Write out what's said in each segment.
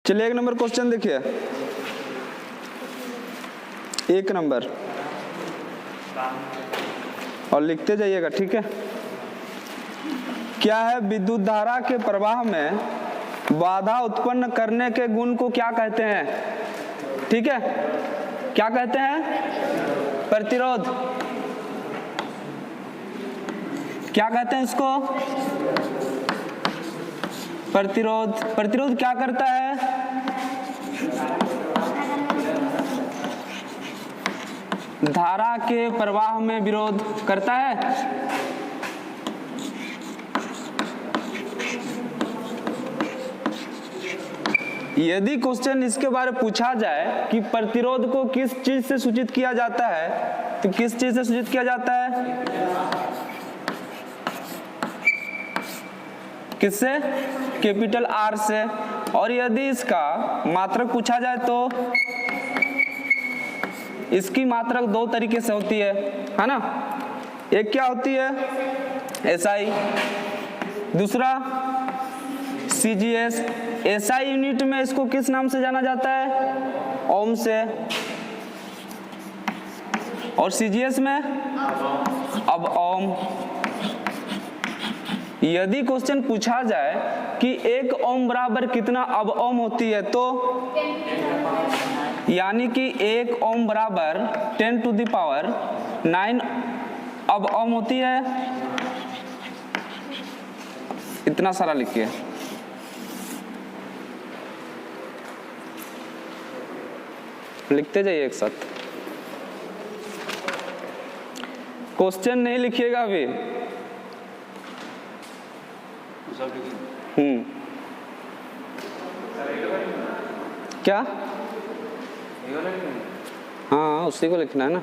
चलिए 1 number question देखिए। 1 number और लिखते जाइएगा, ठीक है। क्या है विद्युत धारा के प्रवाह में बाधा उत्पन्न करने के गुण को क्या कहते हैं? ठीक है, क्या कहते हैं? प्रतिरोध। क्या कहते हैं इसको? प्रतिरोध। प्रतिरोध क्या करता है? धारा के प्रवाह में विरोध करता है। यदि क्वेश्चन इसके बारे में पूछा जाए कि प्रतिरोध को किस चीज से सूचित किया जाता है, तो किस चीज से सूचित किया जाता है? किससे? कैपिटल आर से। और यदि इसका मात्रक पूछा जाए तो इसकी मात्रक 2 तरीके से होती है ना। एक क्या होती है? एसआई, दूसरा सीजीएस। एसआई यूनिट में इसको किस नाम से जाना जाता है? ओम से। और सीजीएस में अब ओम। यदि क्वेश्चन पूछा जाए कि 1 ओम बराबर कितना अब ओम होती है, तो यानी कि 1 ओम बराबर 10⁹ अब ओम होती है। इतना सारा लिखिए। लिखते जाइए एक साथ। क्वेश्चन नहीं लिखिएगा अभी। क्या? हाँ, उसी को लिखना है ना।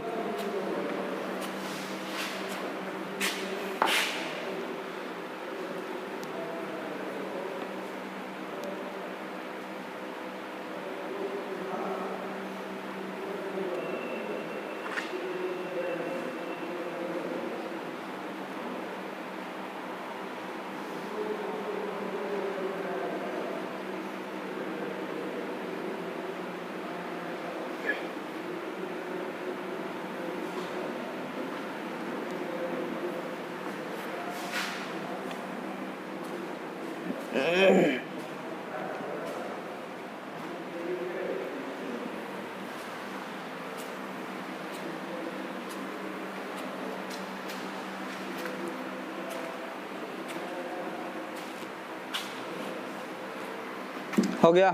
हो गया?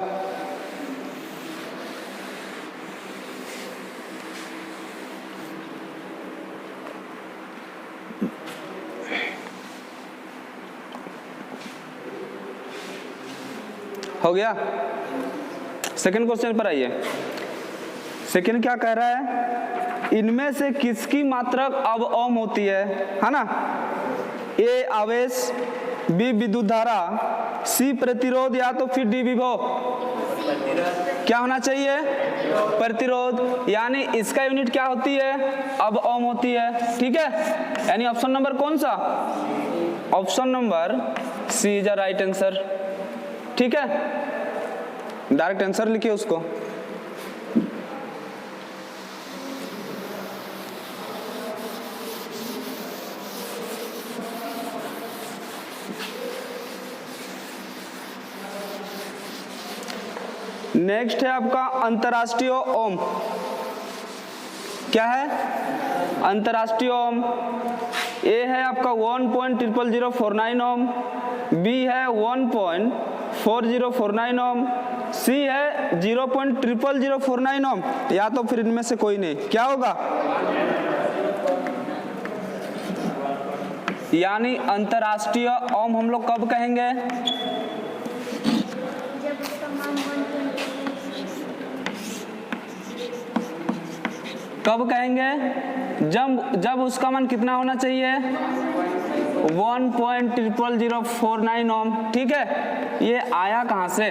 हो गया? सेकंड क्वेश्चन पर आइए। सेकंड क्या कह रहा है? इनमें से किसकी मात्रक अब ओम होती है ना। ए आवेश, बी विद्युत धारा, सी प्रतिरोध, या तो फिर डी विभव। क्या होना चाहिए? प्रतिरोध। यानी इसका यूनिट क्या होती है? अब ओम होती है। ठीक है, यानी ऑप्शन नंबर कौन सा? Option number C is the right answer. ठीक है, डायरेक्ट आंसर लिखिए उसको। नेक्स्ट है आपका अंतरराष्ट्रीय ओम। क्या है? अंतरराष्ट्रीय ओम। ए है आपका 1.00049 ओम, बी है 1.4049 ओम, सी है 0.00049 ओम, या तो फिर इनमें से कोई नहीं। क्या होगा? यानी अंतरराष्ट्रीय ओम हम लोग कब कहेंगे? कब कहेंगे? जब उसका मान कितना होना चाहिए? 1.00049 ओम। ठीक है, ये आया कहां से?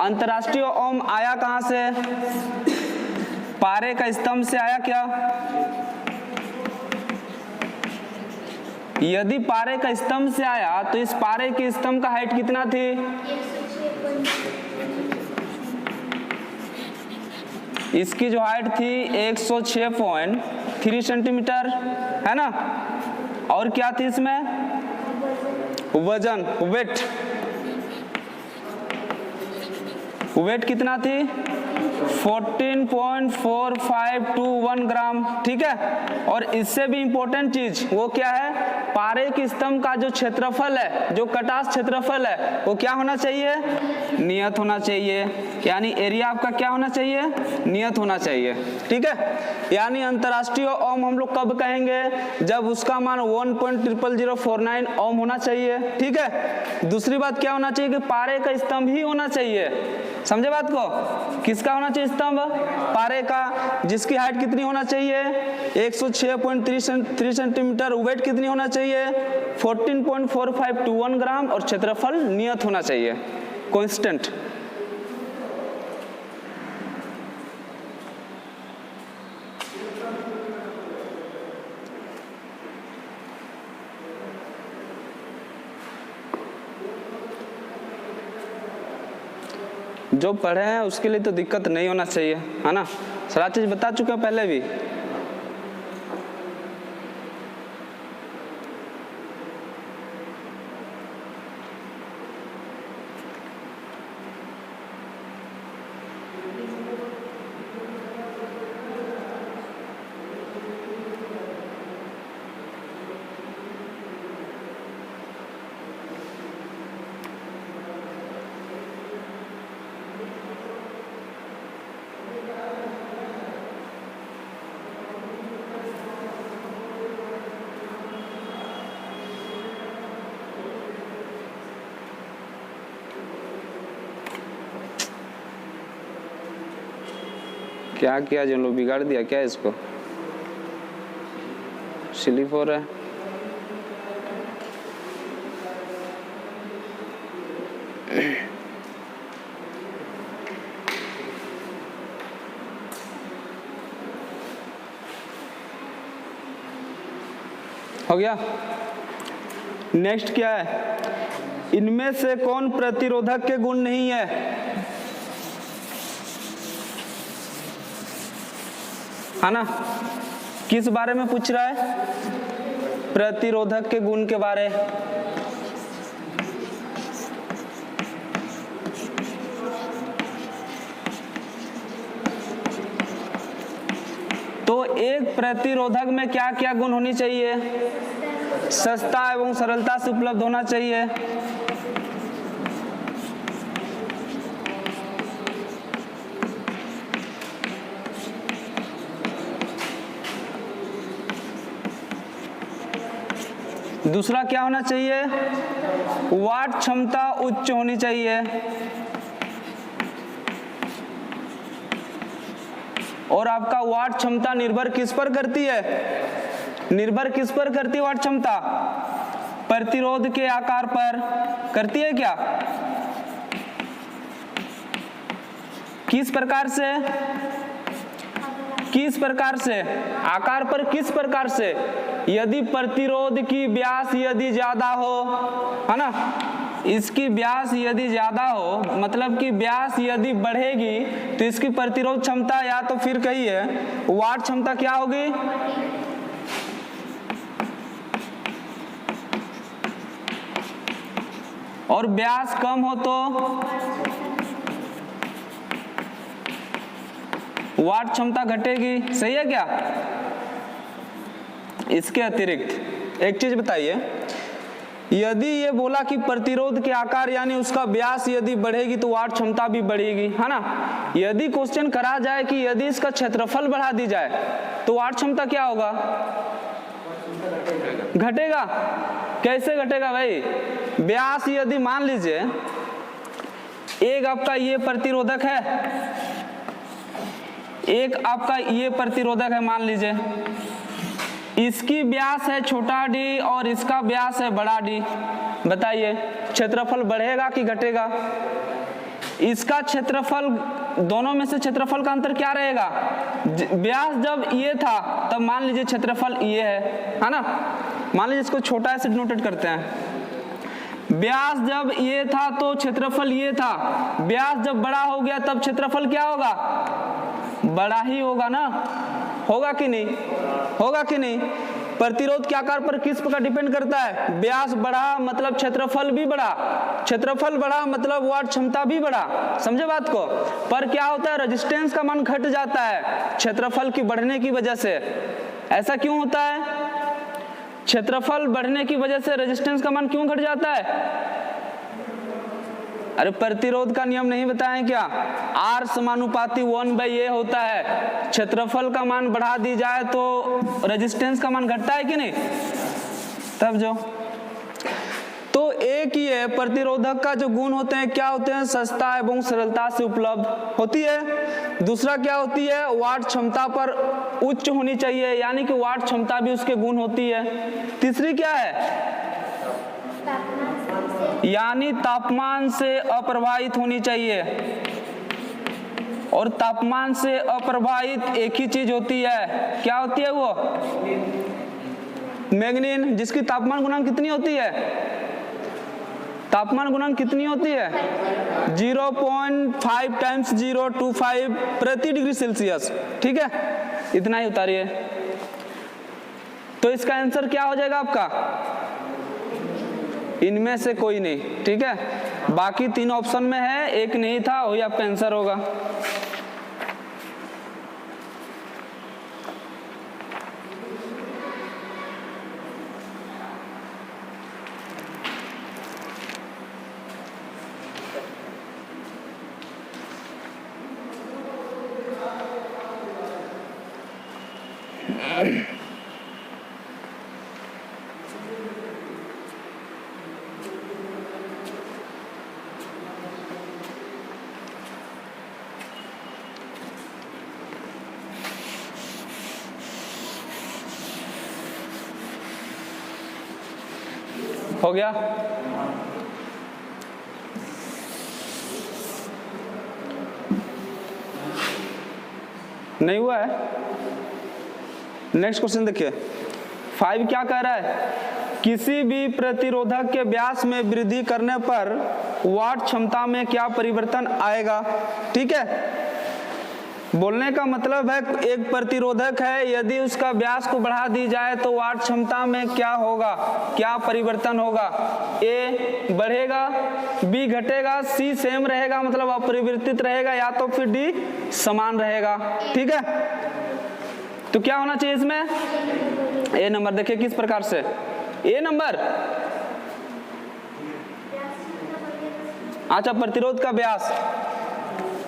अंतरराष्ट्रीय ओम आया कहां से? पारे का स्तंभ से आया क्या? यदि पारे का स्तंभ से आया तो इस पारे के स्तंभ का हाइट कितना थी? इसकी जो हाइट थी 106.3 सेंटीमीटर, है ना। और क्या थी इसमें, वजन, वेट कितना थी, 14.4521 ग्राम, ठीक है। और इससे भी इंपॉर्टेंट चीज वो क्या है, पारे के स्तंभ का जो क्षेत्रफल है, जो कटास क्षेत्रफल है, वो क्या होना चाहिए, नियत होना चाहिए। यानी एरिया आपका क्या होना चाहिए, नियत होना चाहिए, ठीक है। यानी अंतरराष्ट्रीय ओम हम लोग कब कहेंगे, जब उसका मान 1.00049 ओम होना चाहिए, ठीक है। दूसरी बात क्या होना चाहिए कि पारे का स्तंभ ही होना चाहिए, समझे बात को, किसका होना चाहिए स्तंभ, पारे का, जिसकी हाइट कितनी होना चाहिए, 106.3 सेंटीमीटर, वेट कितनी होना चाहिए, 14.4521 ग्राम, और क्षेत्रफल नियत होना चाहिए, कांस्टेंट। जो पढ़े हैं उसके लिए तो दिक्कत नहीं होना चाहिए, है ना। सारा चीज बता चुके हैं पहले भी। क्या किया जो लोग, बिगाड़ दिया क्या इसको, स्लिप हो रहा है। हो गया। नेक्स्ट क्या है, इनमें से कौन प्रतिरोधक के गुण नहीं है ना। किस बारे में पूछ रहा है, प्रतिरोधक के गुण के बारे। तो एक प्रतिरोधक में क्या क्या गुण होनी चाहिए, सस्ता एवं सरलता से उपलब्ध होना चाहिए, दूसरा क्या होना चाहिए, वाट क्षमता उच्च होनी चाहिए, और आपका वाट क्षमता निर्भर किस पर करती है, निर्भर किस पर करती है वाट क्षमता, प्रतिरोध के आकार पर करती है क्या, किस प्रकार से, किस प्रकार से, आकार पर किस प्रकार से, यदि प्रतिरोध की व्यास यदि ज्यादा हो, है ना, इसकी व्यास यदि ज्यादा हो, मतलब कि व्यास यदि बढ़ेगी तो इसकी प्रतिरोध क्षमता या तो फिर कहिए वाट क्षमता क्या होगी, और व्यास कम हो तो वाट क्षमता घटेगी, सही है क्या। इसके अतिरिक्त एक चीज बताइए, यदि ये बोला कि प्रतिरोध के आकार यानी उसका व्यास यदि बढ़ेगी तो वाट क्षमता भी बढ़ेगी, है ना। यदि क्वेश्चन करा जाए कि यदि इसका क्षेत्रफल बढ़ा दी जाए तो वाट क्षमता क्या होगा, घटेगा। कैसे घटेगा भाई, व्यास यदि मान लीजिए एक आपका ये प्रतिरोधक है, एक आपका ये प्रतिरोधक है, मान लीजिए इसकी व्यास है छोटा डी और इसका व्यास है बड़ा डी, बताइए क्षेत्रफल बढ़ेगा कि घटेगा। इसका क्षेत्रफल, दोनों में से क्षेत्रफल का अंतर क्या रहेगा, व्यास जब ये था तब मान लीजिए क्षेत्रफल ये है ना, मान लीजिए इसको छोटा ऐसे डिनोटेट करते हैं। व्यास जब ये था तो क्षेत्रफल ये था, व्यास जब बड़ा हो गया तब क्षेत्रफल क्या होगा, बड़ा ही होगा ना, होगा कि नहीं, होगा कि नहीं। प्रतिरोध के आकार पर किस प्रकार डिपेंड करता है, व्यास बढ़ा मतलब क्षेत्रफल भी बढ़ा, क्षेत्रफल बढ़ा मतलब वाट क्षमता भी बढ़ा, समझे बात को। पर क्या होता है, रेजिस्टेंस का मान घट जाता है क्षेत्रफल की बढ़ने की वजह से। ऐसा क्यों होता है, क्षेत्रफल बढ़ने की वजह से रेजिस्टेंस का मान क्यों घट जाता है। अरे प्रतिरोध का नियम नहीं बताएं क्या, R समानुपाती 1/A होता है। क्षेत्रफल का मान बढ़ा दी जाए तो रेजिस्टेंस का मान घटता है कि नहीं, तब जो तो एक ही है प्रतिरोधक का जो गुण होते हैं क्या होते हैं, सस्ता एवं सरलता से उपलब्ध होती है। दूसरा क्या होती है, वाट क्षमता पर उच्च होनी चाहिए, यानी कि वाट क्षमता भी उसके गुण होती है। तीसरी क्या है, यानी तापमान से अप्रभावित होनी चाहिए, और तापमान से अप्रभावित एक ही चीज होती है, क्या होती है वो, मैग्नीन, जिसकी तापमान गुणांक कितनी होती है, तापमान गुणांक कितनी होती है 0.5 टाइम्स 025 प्रति डिग्री सेल्सियस, ठीक है, इतना ही उतारिए। तो इसका आंसर क्या हो जाएगा आपका, इनमें से कोई नहीं, ठीक है। बाकी तीन ऑप्शन में है, एक नहीं था, वही आपका आंसर होगा। हो गया, नहीं हुआ है। नेक्स्ट क्वेश्चन देखिए, 5 क्या कह रहा है, किसी भी प्रतिरोधक के व्यास में वृद्धि करने पर वाट क्षमता में क्या परिवर्तन आएगा, ठीक है। बोलने का मतलब है एक प्रतिरोधक है, यदि उसका व्यास को बढ़ा दी जाए तो वाट क्षमता में क्या होगा, क्या परिवर्तन होगा, ए बढ़ेगा, बी घटेगा, सी सेम रहेगा मतलब अपरिवर्तित रहेगा, या तो फिर डी समान रहेगा, ठीक है। तो क्या होना चाहिए इसमें, ए नंबर। देखिए किस प्रकार से, ए नंबर, अच्छा प्रतिरोध का व्यास,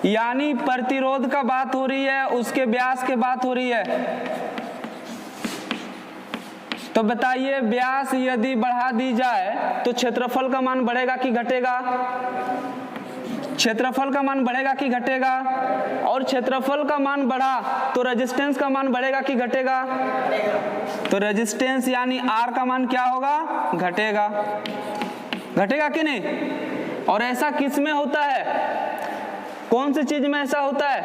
यानी प्रतिरोध का बात हो रही है, उसके व्यास के बात हो रही है। तो बताइए व्यास यदि बढ़ा दी जाए तो क्षेत्रफल का मान बढ़ेगा कि घटेगा, क्षेत्रफल का मान बढ़ेगा कि घटेगा, और क्षेत्रफल का मान बढ़ा तो रेजिस्टेंस का मान बढ़ेगा कि घटेगा, तो रेजिस्टेंस यानी R का मान क्या होगा, घटेगा, घटेगा कि नहीं। और ऐसा किस में होता है, कौन सी चीज में ऐसा होता है,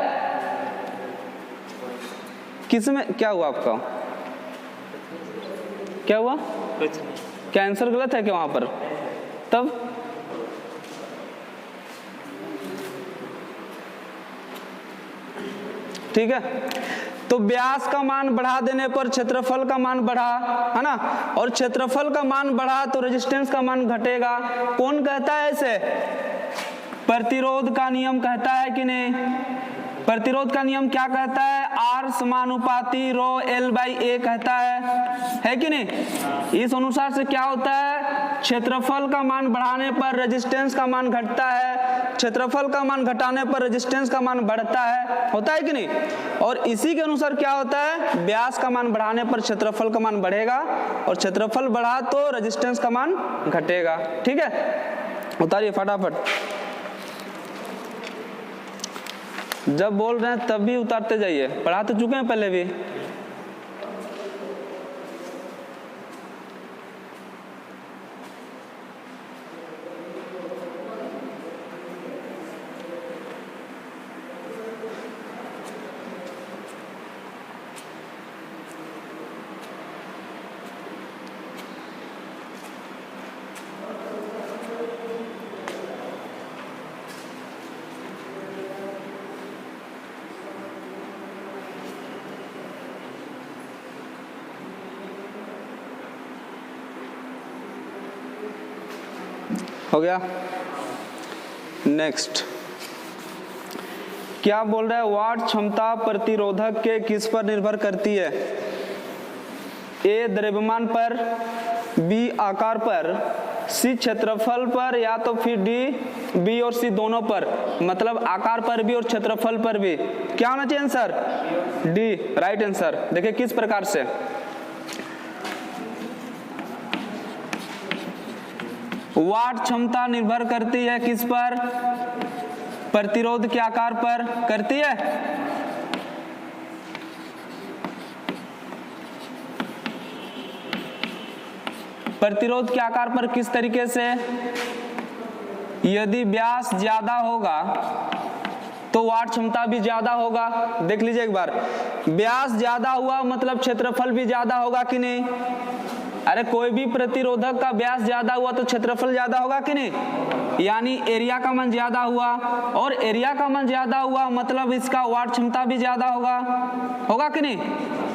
किस में, क्या हुआ आपका, क्या हुआ, क्या आंसर गलत है क्या वहां पर, तब ठीक है। तो व्यास का मान बढ़ा देने पर क्षेत्रफल का मान बढ़ा, है ना, और क्षेत्रफल का मान बढ़ा तो रेजिस्टेंस का मान घटेगा। कौन कहता है ऐसे, प्रतिरोध का नियम कहता है कि नहीं। प्रतिरोध का नियम क्या कहता है, R समानुपाती रो L/A कहता है कि नहीं। इस अनुसार से क्या होता है, क्षेत्रफल का मान बढ़ाने पर रेजिस्टेंस का मान घटता है, क्षेत्रफल का मान घटाने पर रेजिस्टेंस का मान बढ़ता है, होता है कि नहीं। और इसी के अनुसार क्या होता है, व्यास का मान बढ़ाने पर क्षेत्रफल का मान बढ़ेगा, और क्षेत्रफल बढ़ा तो रेजिस्टेंस का मान घटेगा, ठीक है। उतारिए फटाफट, जब बोल रहे हैं तब भी उतारते जाइए, पढ़ा तो चुके हैं पहले भी। हो गया। नेक्स्ट क्या बोल रहा है, वाट क्षमता प्रतिरोधक के किस पर निर्भर करती है? ए द्रव्यमान पर, बी आकार पर, सी क्षेत्रफल पर, या तो फिर डी बी और सी दोनों पर, मतलब आकार पर भी और क्षेत्रफल पर भी। क्या होना चाहिए आंसर? D right answer. देखिए किस प्रकार से, वाट क्षमता निर्भर करती है किस पर? प्रतिरोध के आकार पर करती है। प्रतिरोध के आकार पर किस तरीके से? यदि व्यास ज्यादा होगा तो वाट क्षमता भी ज्यादा होगा। देख लीजिए एक बार, व्यास ज्यादा हुआ मतलब क्षेत्रफल भी ज्यादा होगा कि नहीं? अरे कोई भी प्रतिरोधक का व्यास ज्यादा हुआ तो क्षेत्रफल ज्यादा होगा कि नहीं? यानी एरिया का मान ज्यादा हुआ, और एरिया का मान ज्यादा हुआ मतलब इसका वाट क्षमता भी ज्यादा होगा कि नहीं?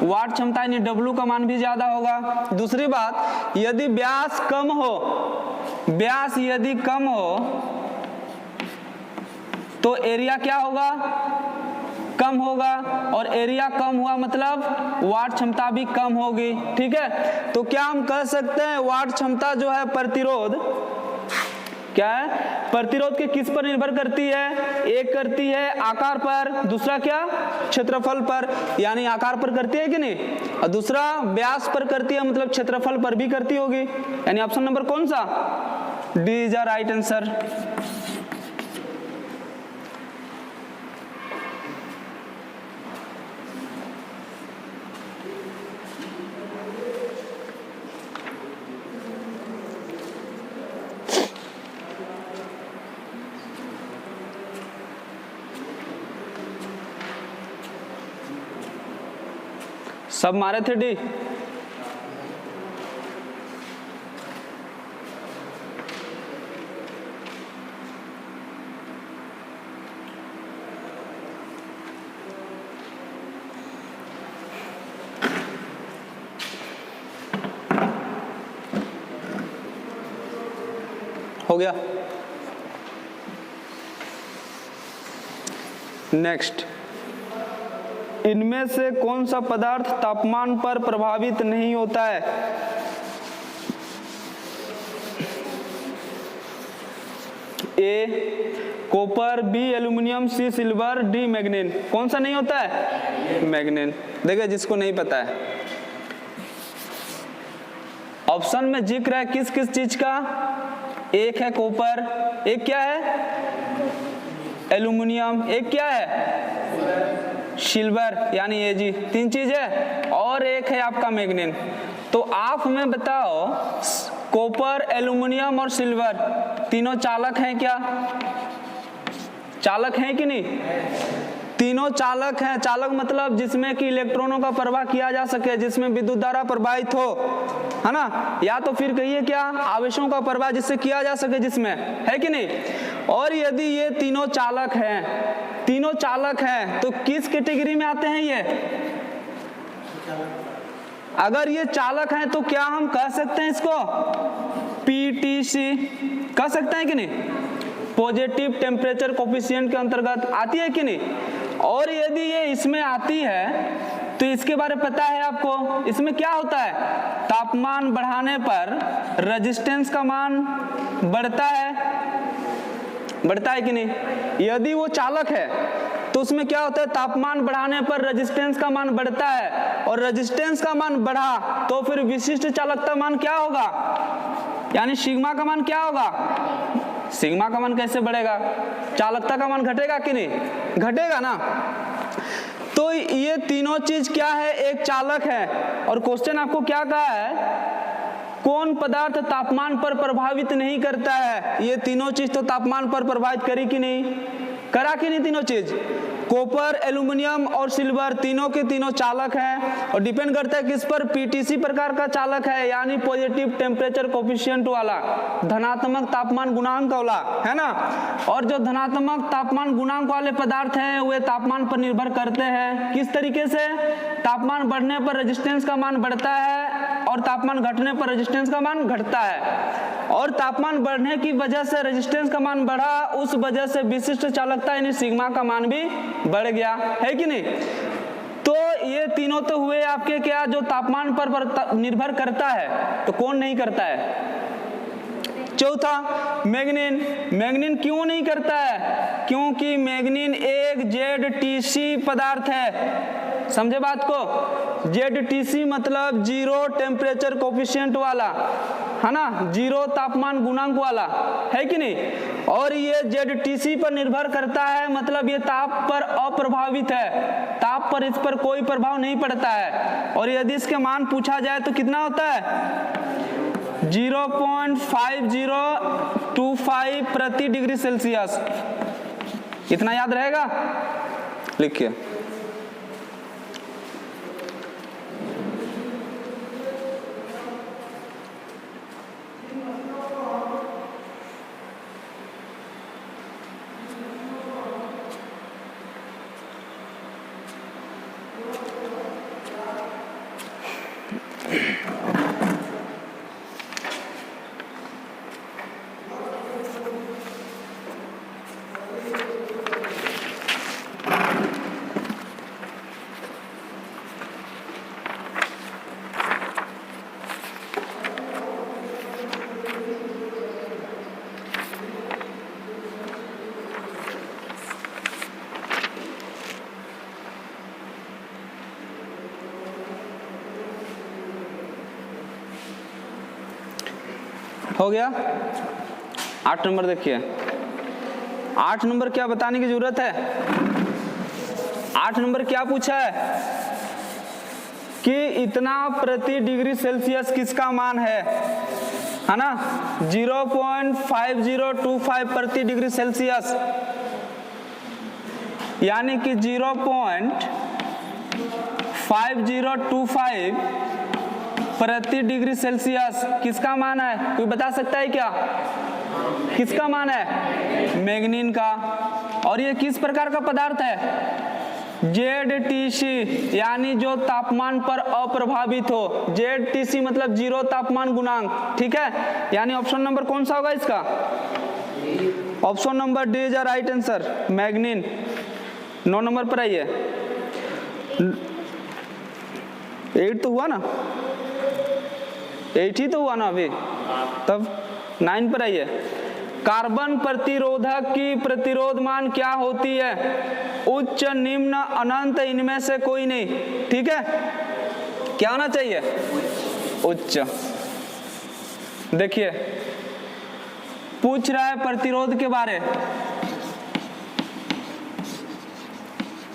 वाट क्षमता यानी W का मान भी ज्यादा होगा। दूसरी बात, यदि व्यास कम हो, व्यास यदि कम हो तो एरिया क्या होगा? कम होगा, और एरिया कम हुआ मतलब वाट क्षमता भी कम होगी। ठीक है, तो क्या हम कह सकते हैं वाट क्षमता जो है प्रतिरोध क्या है? प्रतिरोध के किस पर निर्भर करती है? एक करती है आकार पर, दूसरा क्या? क्षेत्रफल पर। यानी आकार पर करती है कि नहीं, और दूसरा व्यास पर करती है, मतलब क्षेत्रफल पर भी करती होगी। यानी ऑप्शन नंबर कौन सा? D is the right answer. सब मारे थे डी? हो गया। नेक्स्ट, इनमें से कौन सा पदार्थ तापमान पर प्रभावित नहीं होता है? ए कॉपर, बी एल्यूमिनियम, सी सिल्वर, डी मैग्नीन। कौन सा नहीं होता है? मैग्नीन। देखिए जिसको नहीं पता है, ऑप्शन में जिक्र है किस किस चीज का? एक है कॉपर, एक क्या है? एल्यूमिनियम, एक क्या है? सिल्वर, यानी ये जी तीन चीज है, और एक है आपका मैग्नीन। तो आप हमें बताओ, कॉपर, एल्यूमिनियम और सिल्वर तीनों चालक हैं क्या? चालक हैं कि नहीं? तीनों चालक हैं। चालक मतलब जिसमें कि इलेक्ट्रॉनों का प्रवाह किया जा सके, जिसमें विद्युत धारा प्रवाहित हो, है ना? या तो फिर कहिए क्या, आवेशों का प्रवाह जिससे किया जा सके, जिसमें, है कि नहीं? और यदि ये तीनों चालक हैं, तीनों चालक हैं, तो किस कैटेगरी में आते हैं ये? अगर ये चालक हैं तो क्या हम कह सकते हैं इसको पीटीसी? कह सकते हैं कि नहीं? पॉजिटिव टेम्परेचर कोफिशिएंट के अंतर्गत आती है कि नहीं? और यदि ये इसमें आती है तो इसके बारे में पता है आपको? इसमें क्या होता है? तापमान बढ़ाने पर रेजिस्टेंस का मान बढ़ता है, बढ़ता है कि नहीं? यदि वो चालक है तो उसमें क्या होता है? तापमान बढ़ाने पर रेजिस्टेंस का मान बढ़ता है, और रेजिस्टेंस का मान बढ़ा तो फिर विशिष्ट चालकता मान क्या होगा? यानी सिग्मा का मान क्या होगा? सिग्मा का मान कैसे बढ़ेगा? चालकता का मान घटेगा कि नहीं? घटेगा ना। तो ये तीनों चीज क्या है? एक चालक है। और क्वेश्चन आपको क्या कहा है? कौन पदार्थ तापमान पर प्रभावित नहीं करता है? ये तीनों चीज तो तापमान पर प्रभावित करी कि नहीं? करा कि नहीं? तीनों चीज, कॉपर, एल्यूमिनियम और सिल्वर, तीनों के तीनों चालक हैं, और डिपेंड करता है किस पर? पीटीसी प्रकार का चालक है, यानी पॉजिटिव टेम्परेचर कोफिशिएंट वाला, धनात्मक तापमान गुणांक वाला, है ना? और जो धनात्मक तापमान गुणांक वाले पदार्थ हैं वे तापमान पर निर्भर करते हैं। किस तरीके से? तापमान बढ़ने पर रेजिस्टेंस का मान बढ़ता है, और तापमान घटने पर रेजिस्टेंस का मान घटता है। और तापमान बढ़ने की वजह से रेजिस्टेंस का मान बढ़ा, उस वजह से विशिष्ट चालकता यानी सिग्मा का मान भी बढ़ गया, है कि नहीं। तो ये तीनों तो हुए आपके क्या, जो तापमान पर निर्भर करता है, तो कौन नहीं करता है। चौथा मैग्नीन, मैग्नीन क्यों नहीं करता है, क्योंकि मैग्नीन एक ZTC पदार्थ है, समझे बात को। ZTC मतलब जीरो टेम्परेचर कोफिशिएंट वाला, है ना, जीरो तापमान गुणांक वाला, है कि नहीं। और ये ZTC पर निर्भर करता है, मतलब ये ताप पर अप्रभावित है, ताप पर इस पर कोई प्रभाव नहीं पड़ता है। और यदि इसके मान पूछा जाए तो कितना होता है, 0.5025 प्रति डिग्री सेल्सियस, इतना याद रहेगा, लिखिए। हो गया। 8 नंबर देखिए, 8 नंबर क्या बताने की जरूरत है। 8 नंबर क्या पूछा है कि इतना प्रति डिग्री सेल्सियस किसका मान है ना, 0.5025 प्रति डिग्री सेल्सियस, यानी कि 0.5025 प्रति डिग्री सेल्सियस किसका मान है, कोई बता सकता है क्या, किसका मान है, मैग्नीन का। और ये किस प्रकार का पदार्थ है, ZTC, यानी जो तापमान पर अप्रभावित हो। ZTC मतलब जीरो तापमान गुणांक, ठीक है। यानी ऑप्शन नंबर कौन सा होगा इसका, option number D is right answer, मैग्नीन। 9 number पर आइए, 8 तो हुआ ना, 8 ही तो हुआ ना अभी, तब 9 पर आइए। कार्बन प्रतिरोधक की प्रतिरोध मान क्या होती है, उच्च, निम्न, अनंत, इनमें से कोई नहीं, ठीक है। क्या होना चाहिए, उच्च। देखिए पूछ रहा है प्रतिरोध के बारे,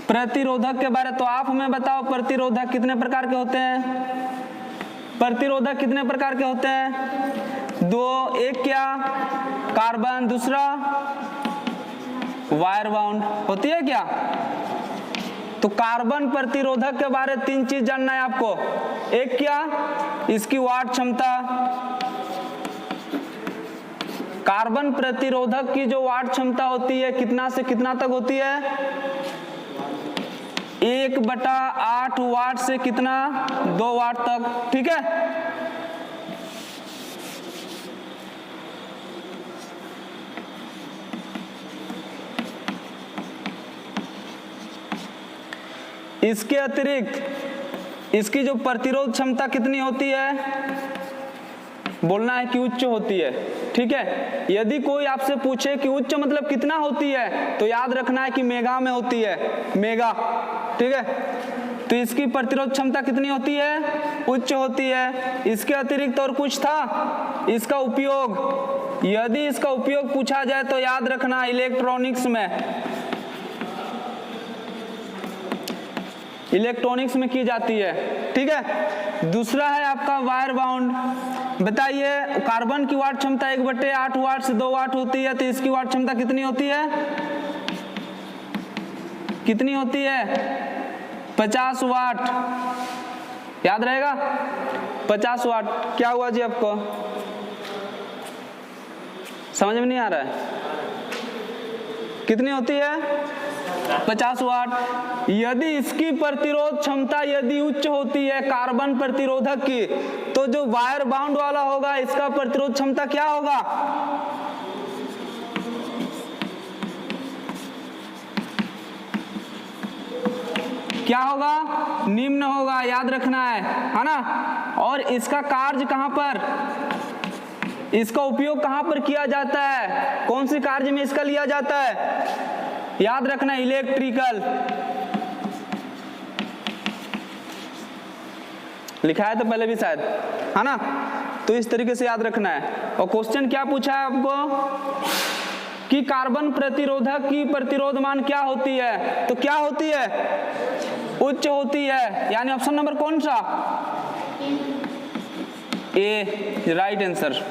प्रतिरोधक के बारे, तो आप हमें बताओ प्रतिरोधक कितने प्रकार के होते हैं, प्रतिरोधक कितने प्रकार के होते हैं, 2, एक क्या, कार्बन, दूसरा वायर बाउंड होती है क्या। तो कार्बन प्रतिरोधक के बारे 3 चीज जानना है आपको, एक क्या, इसकी वाट क्षमता, कार्बन प्रतिरोधक की जो वाट क्षमता होती है कितना से कितना तक होती है, 1/8 वाट से कितना, 2 वाट तक, ठीक है। इसके अतिरिक्त इसकी जो प्रतिरोध क्षमता कितनी होती है, बोलना है कि उच्च होती है, ठीक है। यदि कोई आपसे पूछे कि उच्च मतलब कितना होती है, तो याद रखना है कि मेगा में होती है, मेगा, ठीक है। तो इसकी प्रतिरोध क्षमता कितनी होती है, उच्च होती है। इसके अतिरिक्त और कुछ था, इसका उपयोग, यदि इसका उपयोग पूछा जाए तो याद रखना इलेक्ट्रॉनिक्स में की जाती है, ठीक है। दूसरा है आपका वायर बाउंड। बताइए कार्बन की वाट क्षमता 1/8 वाट से 2 वाट होती है, तो इसकी वाट क्षमता कितनी होती है, कितनी होती है, 50 वाट, याद रहेगा 50 वाट। क्या हुआ जी आपको, समझ में नहीं आ रहा है, कितनी होती है 50 वाट। यदि इसकी प्रतिरोध क्षमता यदि उच्च होती है कार्बन प्रतिरोधक की, तो जो वायर बाउंड वाला होगा इसका प्रतिरोध क्षमता क्या होगा? क्या होगा? निम्न होगा, याद रखना है ना। और इसका कार्य कहां पर, इसका उपयोग कहां पर किया जाता है, कौन सी कार्य में इसका लिया जाता है? याद रखना, इलेक्ट्रिकल लिखा है तो पहले भी शायद, है ना। तो इस तरीके से याद रखना है। और क्वेश्चन क्या पूछा है आपको कि कार्बन प्रतिरोधक की प्रतिरोध मान क्या होती है, तो क्या होती है? उच्च होती है। यानी ऑप्शन नंबर कौन सा? ए, राइट आंसर।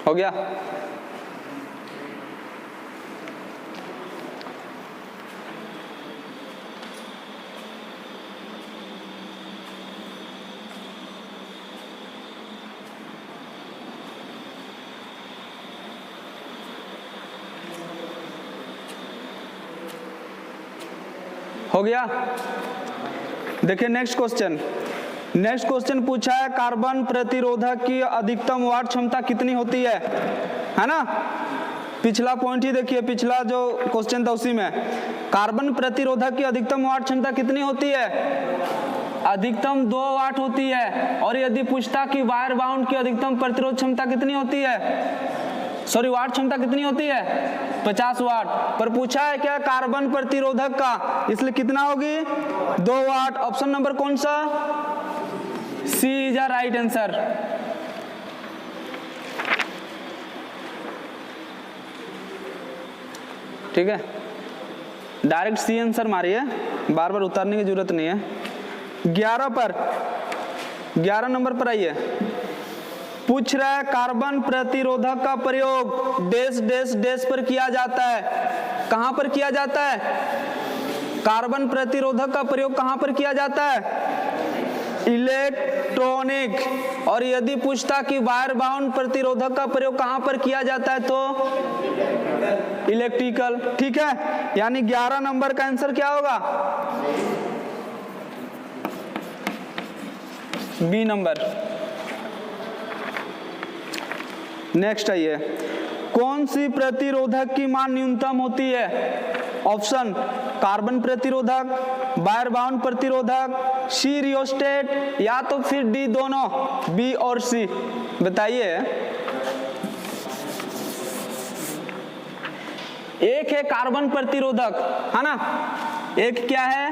हो गया? हो गया? देखिए नेक्स्ट क्वेश्चन। नेक्स्ट क्वेश्चन पूछा है कार्बन प्रतिरोधक की अधिकतम वाट क्षमता कितनी होती है ना। पिछला पॉइंट ही देखिए, पिछला जो क्वेश्चन था उसी में कार्बन प्रतिरोधक की अधिकतम वाट क्षमता कितनी होती है? अधिकतम 2 वाट होती है। और यदि पूछता कि वायर बाउंड की अधिकतम प्रतिरोध क्षमता कितनी होती है, सॉरी वाट क्षमता कितनी होती है? 50 वाट। पर पूछा है क्या कार्बन प्रतिरोधक का, इसलिए कितना होगी? 2 वाट। ऑप्शन नंबर कौन सा? सी इज अ राइट आंसर। ठीक है, डायरेक्ट सी आंसर मारिए, बार बार उतारने की जरूरत नहीं है। 11 नंबर पर आइए। पूछ रहा है कार्बन प्रतिरोधक का प्रयोग डैश डैश डैश पर किया जाता है। कहां पर किया जाता है? कार्बन प्रतिरोधक का प्रयोग कहां पर किया जाता है? इलेक्ट्रॉनिक। और यदि पूछता कि वायर बाउंड प्रतिरोधक का प्रयोग कहां पर किया जाता है, तो इलेक्ट्रिकल। ठीक है, यानी 11 नंबर का आंसर क्या होगा? B number. नेक्स्ट आइए, कौन सी प्रतिरोधक की मान न्यूनतम होती है? ऑप्शन कार्बन प्रतिरोधक, वायर बाउंड प्रतिरोधक, सी रियोस्टेट, या तो फिर डी दोनों, बी और सी। बताइए। एक है कार्बन प्रतिरोधक, है ना, एक क्या है?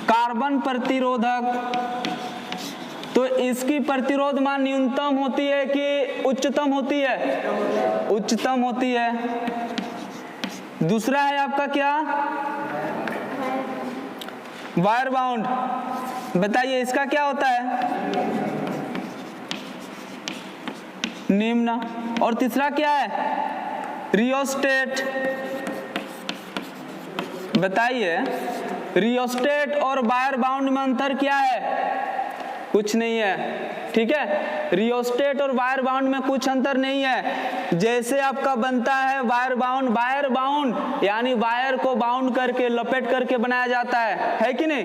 कार्बन प्रतिरोधक। तो इसकी प्रतिरोध मान न्यूनतम होती है कि उच्चतम होती है? उच्चतम होती है। दूसरा है आपका क्या? Wire bound. बताइए इसका क्या होता है? निम्न। और तीसरा क्या है? रियोस्टेट। बताइए रियोस्टेट और वायर बाउंड में अंतर क्या है? कुछ नहीं है। ठीक है, रियोस्टेट और वायर बाउंड में कुछ अंतर नहीं है। जैसे आपका बनता है वायर बाउंड यानी वायर को बाउंड करके लपेट करके बनाया जाता है कि नहीं?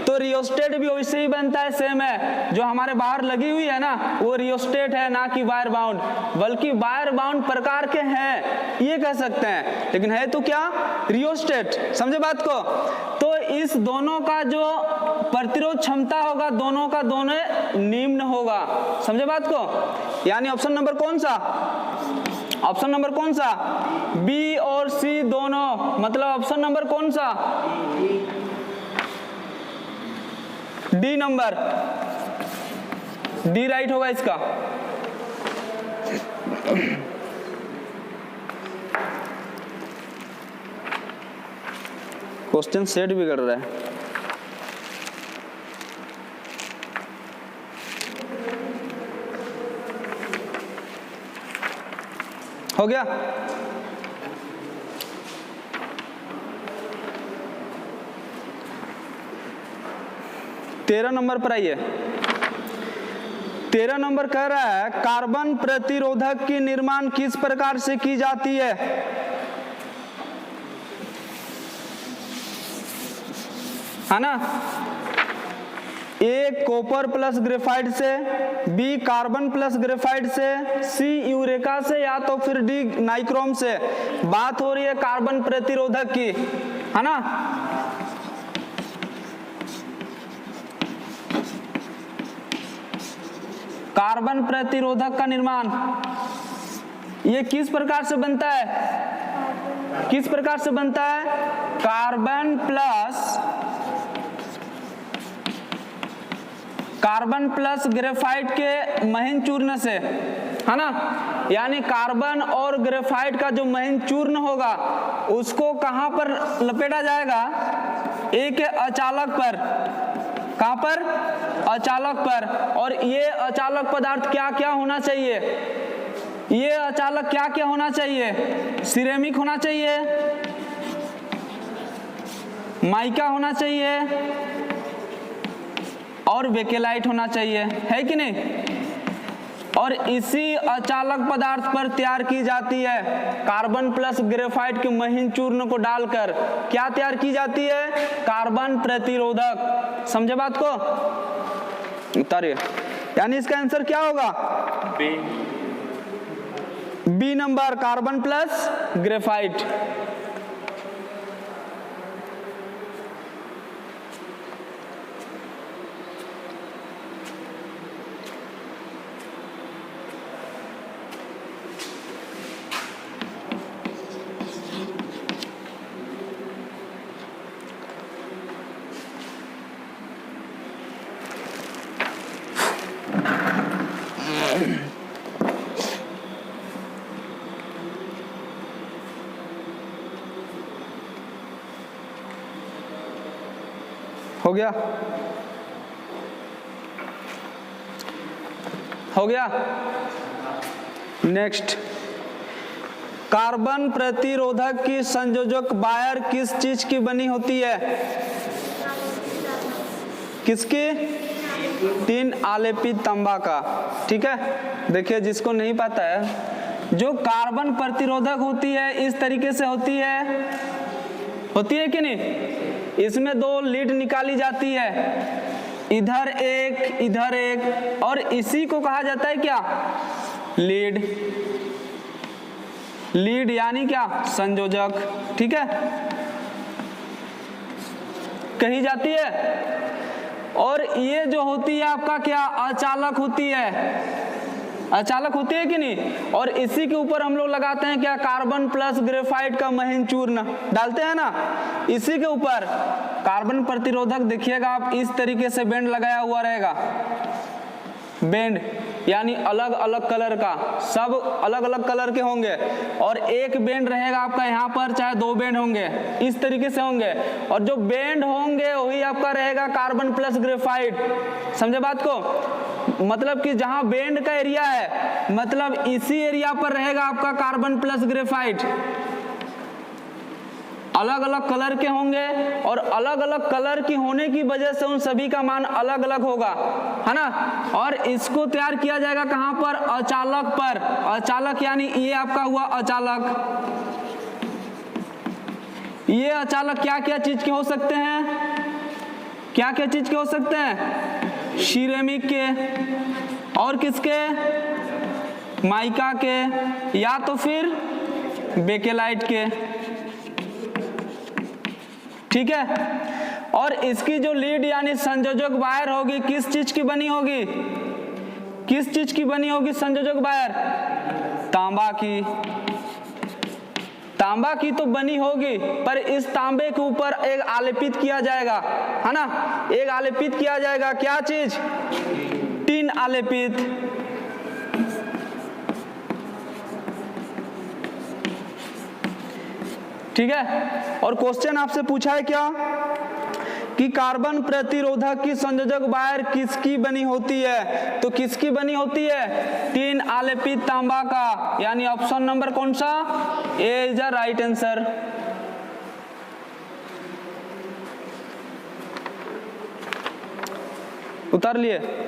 तो रियोस्टेट भी वैसे ही बनता है, सेम है। जो हमारे बाहर लगी हुई है ना, वो रियोस्टेट है, ना कि वायर बाउंड। बल्कि वायर बाउंड प्रकार के हैं ये कह सकते हैं, लेकिन है तो क्या? रियोस्टेट। समझे बात को? तो इस दोनों का जो प्रतिरोध क्षमता होगा, दोनों का दोनों निम्न होगा। समझे बात को? यानी ऑप्शन नंबर कौन सा? ऑप्शन नंबर कौन सा? बी और सी दोनों। मतलब ऑप्शन नंबर कौन सा? D number. डी राइट होगा इसका। क्वेश्चन सेट बिगड़ रहा है। हो गया? तेरह नंबर पर आइए। 13 नंबर कह रहा है कार्बन प्रतिरोधक की निर्माण किस प्रकार से की जाती है? है ना? ए कॉपर प्लस ग्रेफाइट से, बी कार्बन प्लस ग्रेफाइट से, सी यूरेका से, या तो फिर डी नाइक्रोम से। बात हो रही है कार्बन प्रतिरोधक की, है ना? कार्बन प्रतिरोधक का निर्माण ये किस प्रकार से बनता है? किस प्रकार से बनता है? कार्बन प्लस ग्रेफाइट के महीन चूर्ण से, है ना? यानी कार्बन और ग्रेफाइट का जो महीन चूर्ण होगा उसको कहां पर लपेटा जाएगा? एक अचालक पर। कहां पर? अचालक पर। और ये अचालक पदार्थ क्या क्या होना चाहिए? ये अचालक क्या क्या होना चाहिए? सिरेमिक होना चाहिए, माइका होना चाहिए और बेकेलाइट होना चाहिए, है कि नहीं? और इसी अचालक पदार्थ पर तैयार की जाती है कार्बन प्लस ग्रेफाइट के महीन चूर्ण को डालकर क्या तैयार की जाती है? कार्बन प्रतिरोधक। समझे बात को? उतारिए। यानी इसका आंसर क्या होगा? B number, carbon plus graphite. हो गया? हो गया? नेक्स्ट, कार्बन प्रतिरोधक की संयोजक वायर किस चीज की बनी होती है? किसकी? 3 आलेपित तांबा का। ठीक है, देखिए जिसको नहीं पता है, जो कार्बन प्रतिरोधक होती है इस तरीके से होती है कि नहीं? इसमें 2 लीड निकाली जाती है, इधर एक, और इसी को कहा जाता है क्या? लीड यानी क्या? संयोजक। ठीक है, कही जाती है। और ये जो होती है आपका क्या? अचालक होती है। अचालक होती है कि नहीं? और इसी के ऊपर हम लोग लगाते हैं क्या? कार्बन प्लस ग्रेफाइट का महीन चूर्ण डालते हैं ना, इसी के ऊपर कार्बन प्रतिरोधक देखिएगा आप इस तरीके से बेंड लगाया हुआ रहेगा। बेंड यानी अलग अलग कलर का, सब अलग अलग कलर के होंगे, और एक बेंड रहेगा आपका यहाँ पर, चाहे 2 बेंड होंगे, इस तरीके से होंगे। और जो बेंड होंगे वही आपका रहेगा कार्बन प्लस ग्रेफाइट। समझे बात को? मतलब कि जहां बेंड का एरिया है, मतलब इसी एरिया पर रहेगा आपका कार्बन प्लस ग्रेफाइट। अलग अलग कलर के होंगे, और अलग अलग कलर की होने की वजह से उन सभी का मान अलग अलग होगा, है ना? और इसको तैयार किया जाएगा कहां पर? अचालक पर। अचालक यानी ये आपका हुआ अचालक। ये अचालक क्या क्या चीज के हो सकते हैं? क्या क्या चीज के हो सकते हैं? सिरेमिक के, और किसके? माइका के, या तो फिर बेकेलाइट के। ठीक है, और इसकी जो लीड यानी संयोजक वायर होगी किस चीज की बनी होगी? किस चीज की बनी होगी संयोजक वायर? तांबा की। तांबा की तो बनी होगी, पर इस तांबे के ऊपर एक आलेपित किया जाएगा, है ना? एक आलेपित किया जाएगा क्या चीज? टिन 3 आलेपित, ठीक है। और क्वेश्चन आपसे पूछा है क्या कि कार्बन प्रतिरोधक की संयोजक वायर किसकी बनी होती है, तो किसकी बनी होती है 3 आलेपित तांबा का, यानी ऑप्शन नंबर कौन सा, ए इज द राइट आंसर। उतार लिए।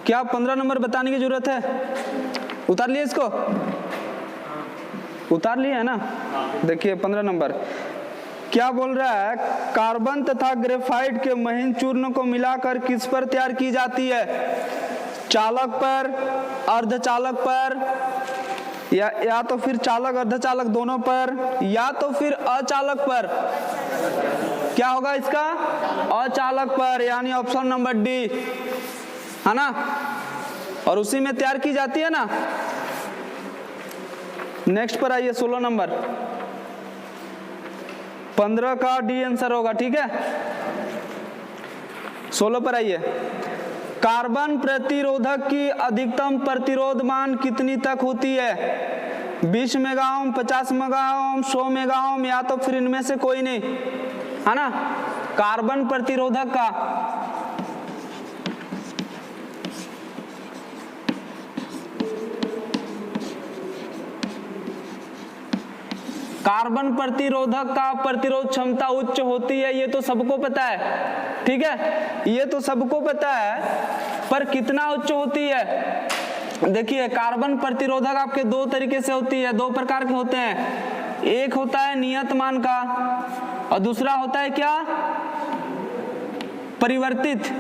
क्या 15 नंबर बताने की जरूरत है? उतार लिए इसको, उतार लिए है ना। देखिए 15 नंबर क्या बोल रहा है, कार्बन तथा ग्रेफाइट के महीन चूर्ण को मिलाकर किस पर तैयार की जाती है, चालक पर, अर्धचालक पर, या तो फिर चालक अर्धचालक दोनों पर, या तो फिर अचालक पर। क्या होगा इसका, अचालक पर, यानी ऑप्शन नंबर डी, है ना। और उसी में तैयार की जाती है ना। नेक्स्ट पर आइए 16 नंबर, 15 का डी आंसर होगा, ठीक है। 16 पर आइए, कार्बन प्रतिरोधक की अधिकतम प्रतिरोध मान कितनी तक होती है, 20 mega ohm, 50 mega ohm, 100 mega ohm, या तो फिर इनमें से कोई नहीं, है ना। कार्बन प्रतिरोधक का कार्बन प्रतिरोधक का प्रतिरोध क्षमता उच्च होती है, ये तो सबको पता है, ठीक है, ये तो सबको पता है, पर कितना उच्च होती है। देखिए कार्बन प्रतिरोधक आपके दो तरीके से होती है, दो प्रकार के होते हैं, एक होता है नियत मान का और दूसरा होता है क्या, परिवर्तित।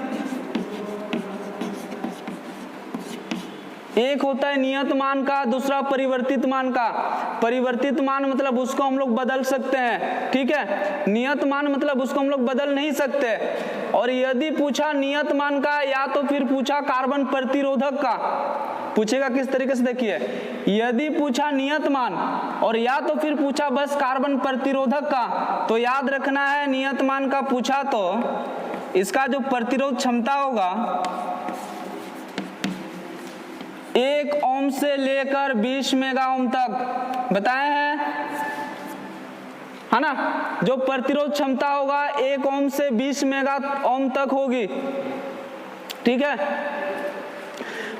एक होता है नियत मान का, दूसरा परिवर्तित मान का। परिवर्तित मान मतलब उसको हम लोग बदल सकते हैं, ठीक है। नियत मान मतलब उसको हम लोग बदल नहीं सकते। और यदि पूछा नियत मान का या तो फिर पूछा कार्बन प्रतिरोधक का, पूछेगा किस तरीके से, देखिए यदि पूछा नियत मान और या तो फिर पूछा बस कार्बन प्रतिरोधक का, तो याद रखना है नियत मान का पूछा तो इसका जो प्रतिरोध क्षमता होगा 1 ओम से लेकर 20 मेगा ओम तक बताए हैं, है ना। जो प्रतिरोध क्षमता होगा 1 ओम से 20 मेगा ओम तक होगी, ठीक है।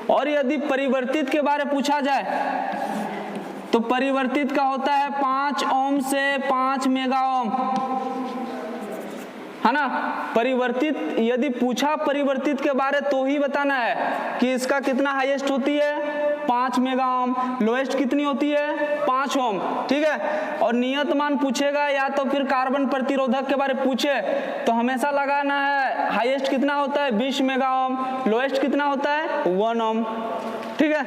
और यदि परिवर्तित के बारे में पूछा जाए तो परिवर्तित का होता है 5 ओम से 5 मेगा ओम, है ना। परिवर्तित यदि पूछा परिवर्तित के बारे तो ही बताना है कि इसका कितना हाईएस्ट होती है 5 मेगा ओम, लोएस्ट कितनी होती है 5 ओम, ठीक है। और नियत मान पूछेगा या तो फिर कार्बन प्रतिरोधक के बारे पूछे तो हमेशा लगाना है हाईएस्ट कितना होता है 20 मेगा ओम, लोएस्ट कितना होता है 1 ओम, ठीक है।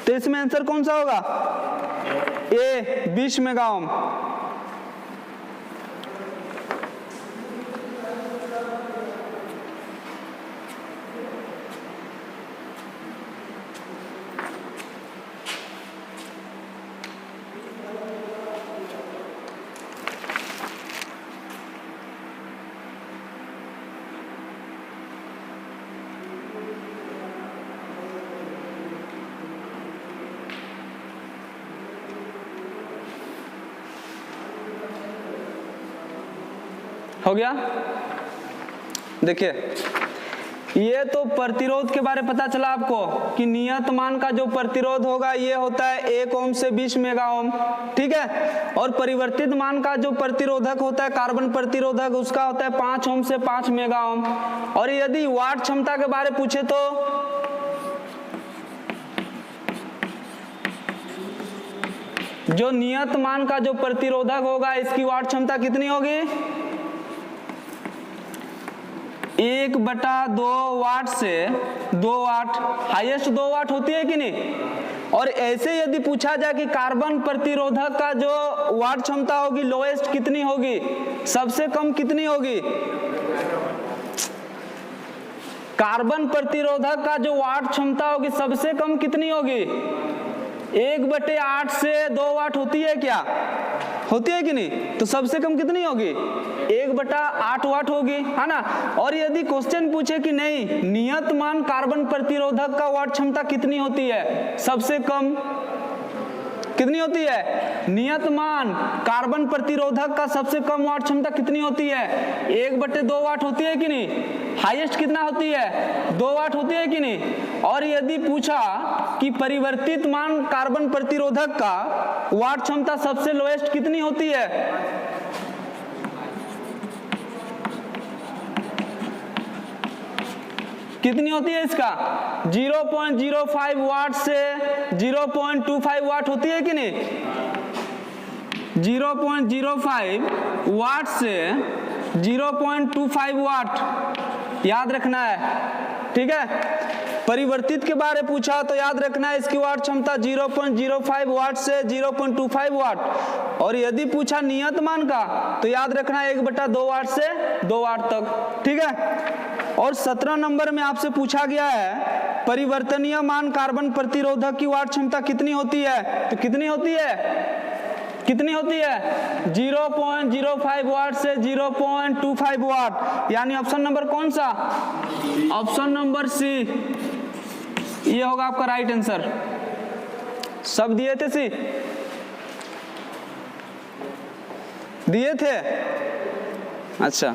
तो इसमें आंसर कौन सा होगा, ए 20 मेगा ओम। हो गया। देखिए ये तो प्रतिरोध के बारे में पता चला आपको कि नियत मान का जो प्रतिरोध होगा ये होता है 1 ओम से 20 मेगा ओम, ठीक है। और परिवर्तित मान का जो प्रतिरोधक होता है कार्बन प्रतिरोधक उसका होता है 5 ओम से 5 मेगा ओम। और यदि वाट क्षमता के बारे में पूछे तो जो नियत मान का जो प्रतिरोधक होगा इसकी वाट क्षमता कितनी होगी? 1/2 वाट से 2 वाट, हाईएस्ट 2 वाट होती है कि नहीं? और ऐसे यदि पूछा जाए कि कार्बन प्रतिरोधक का जो वाट क्षमता होगी लोएस्ट कितनी होगी, सबसे कम कितनी होगी? कार्बन प्रतिरोधक का जो वाट क्षमता होगी सबसे कम कितनी होगी? 1/8 से 2 वाट होती है क्या? होती है कि नहीं? तो सबसे कम कितनी होगी? 1/8 वाट होगी, है ना। और यदि क्वेश्चन पूछे कि नहीं नियत मान कार्बन प्रतिरोधक का वाट क्षमता कितनी होती है, सबसे कम कितनी होती है? नियत मान कार्बन प्रतिरोधक का सबसे कम वाट क्षमता कितनी होती है? 1/2 वाट होती है कि नहीं? हाईएस्ट कितना होती है? 2 वाट होती है कि नहीं? और यदि पूछा कि परिवर्तित मान कार्बन प्रतिरोधक का वाट क्षमता सबसे लोएस्ट कितनी होती है? कितनी होती है इसका? 0.05 वाट से 0.25 वाट होती है कि नहीं? 0.05 वाट से 0.25 वाट याद रखना है, ठीक है। परिवर्तित के बारे में पूछा तो याद रखना है इसकी वाट क्षमता 0.05 वाट से 0.25 वाट। और यदि पूछा नियत मान का तो याद रखना है 1/2 वाट से 2 वाट तक, ठीक है। और 17 नंबर में आपसे पूछा गया है परिवर्तनीय मान कार्बन प्रतिरोधक की वाट क्षमता कितनी होती है? तो कितनी होती है? कितनी होती है? 0.05 वाट से 0.25 वाट, यानी ऑप्शन नंबर कौन सा? ऑप्शन नंबर सी, ये होगा आपका राइट आंसर। सब दिए थे सी? दिए थे? अच्छा,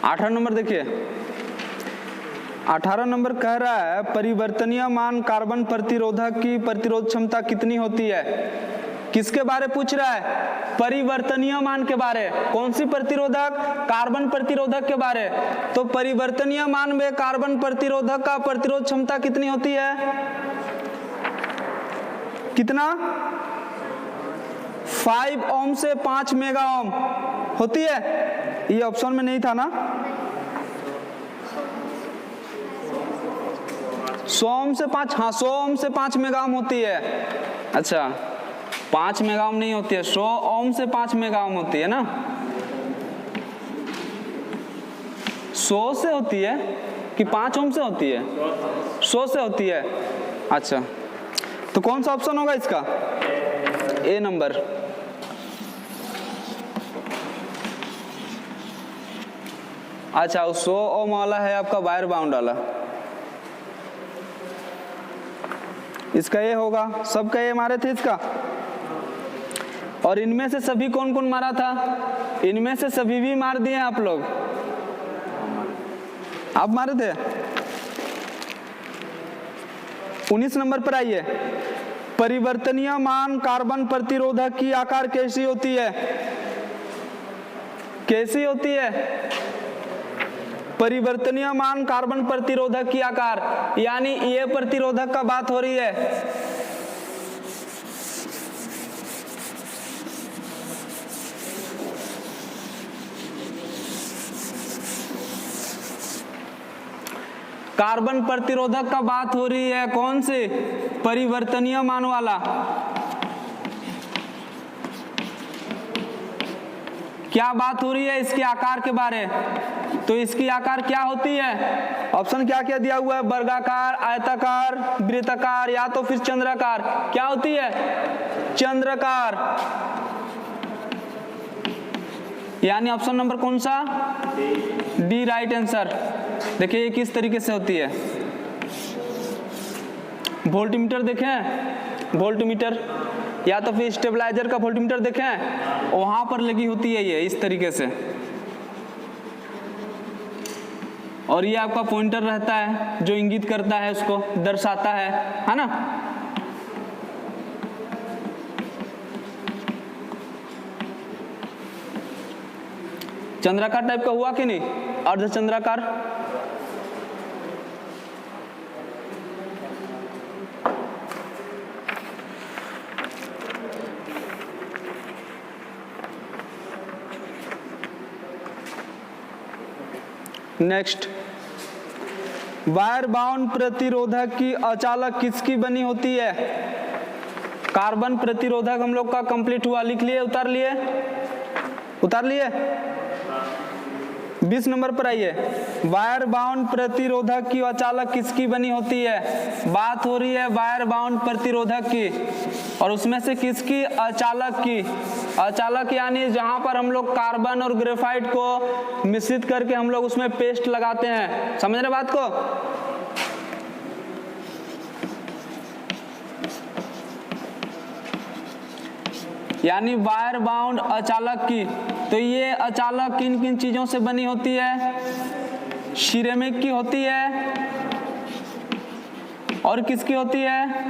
अठारह नंबर देखिए। 18 नंबर कह रहा है परिवर्तनीय मान कार्बन प्रतिरोधक की प्रतिरोध क्षमता कितनी होती है? किसके बारे पूछ रहा है? परिवर्तनीय मान के बारे। कौन सी प्रतिरोधक? कार्बन प्रतिरोधक के बारे। तो परिवर्तनीय मान में कार्बन प्रतिरोधक का प्रतिरोध क्षमता कितनी होती है? कितना? 5 ओम से 5 मेगा ओम होती है। ये ऑप्शन में नहीं था ना। 100 ओम से 5, हाँ 100 ओम से 5 मेगा ओम होती है। अच्छा, 5 मेगा ओम नहीं होती है, 100 ओम से 5 मेगा ओम होती है ना। 100 से होती है कि 5 ओम से होती है? 100 से होती है। अच्छा, तो कौन सा ऑप्शन होगा इसका? ए नंबर। अच्छा, 100 ओम वाला है आपका वायर बाउंड वाला, इसका ये होगा। सबका ये मारे थे इसका। और इनमें से सभी कौन कौन मारा था? इनमें से सभी भी मार दिए आप लोग। आप मारे थे। 19 नंबर पर आइए। परिवर्तनीय मान कार्बन प्रतिरोधक की आकार कैसी होती है? कैसी होती है? परिवर्तनीय मान कार्बन प्रतिरोधक की आकार, यानी ये प्रतिरोधक का बात हो रही है। कार्बन प्रतिरोधक का बात हो रही है, कौन से? परिवर्तनीय मान वाला। क्या बात हो रही है इसके आकार के बारे? तो इसकी आकार क्या होती है? ऑप्शन क्या क्या दिया हुआ है? वर्गाकार, आयताकार, वृत्ताकार या तो फिर चंद्राकार। क्या होती है? चंद्राकार, यानी ऑप्शन नंबर कौन सा? D right answer. देखिए ये किस तरीके से होती है। वोल्टमीटर देखें, वोल्टमीटर या तो फिर स्टेबलाइजर का वोल्टमीटर देखें, वहां पर लगी होती है ये इस तरीके से। और ये आपका पॉइंटर रहता है जो इंगित करता है, उसको दर्शाता है ना। चंद्राकार टाइप का हुआ कि नहीं, अर्धचंद्राकार। नेक्स्ट, वायर बाउंड प्रतिरोधक की अचालक किसकी बनी होती है? कार्बन प्रतिरोधक हम लोग का कंप्लीट हुआ, लिख लिए, उतार लिए, उतार लिए। 20 नंबर पर आइए, वायर बाउंड प्रतिरोधक की अचालक किसकी बनी होती है? बात हो रही है वायर बाउंड प्रतिरोधक की, और उसमें से किसकी? अचालक की। अचालक यानी जहां पर हम लोग कार्बन और ग्रेफाइट को मिश्रित करके हम लोग उसमें पेस्ट लगाते हैं, समझ रहे बात को? यानी वायर बाउंड अचालक की। तो ये अचालक किन किन चीजों से बनी होती है? सिरेमिक की होती है, और किसकी होती है?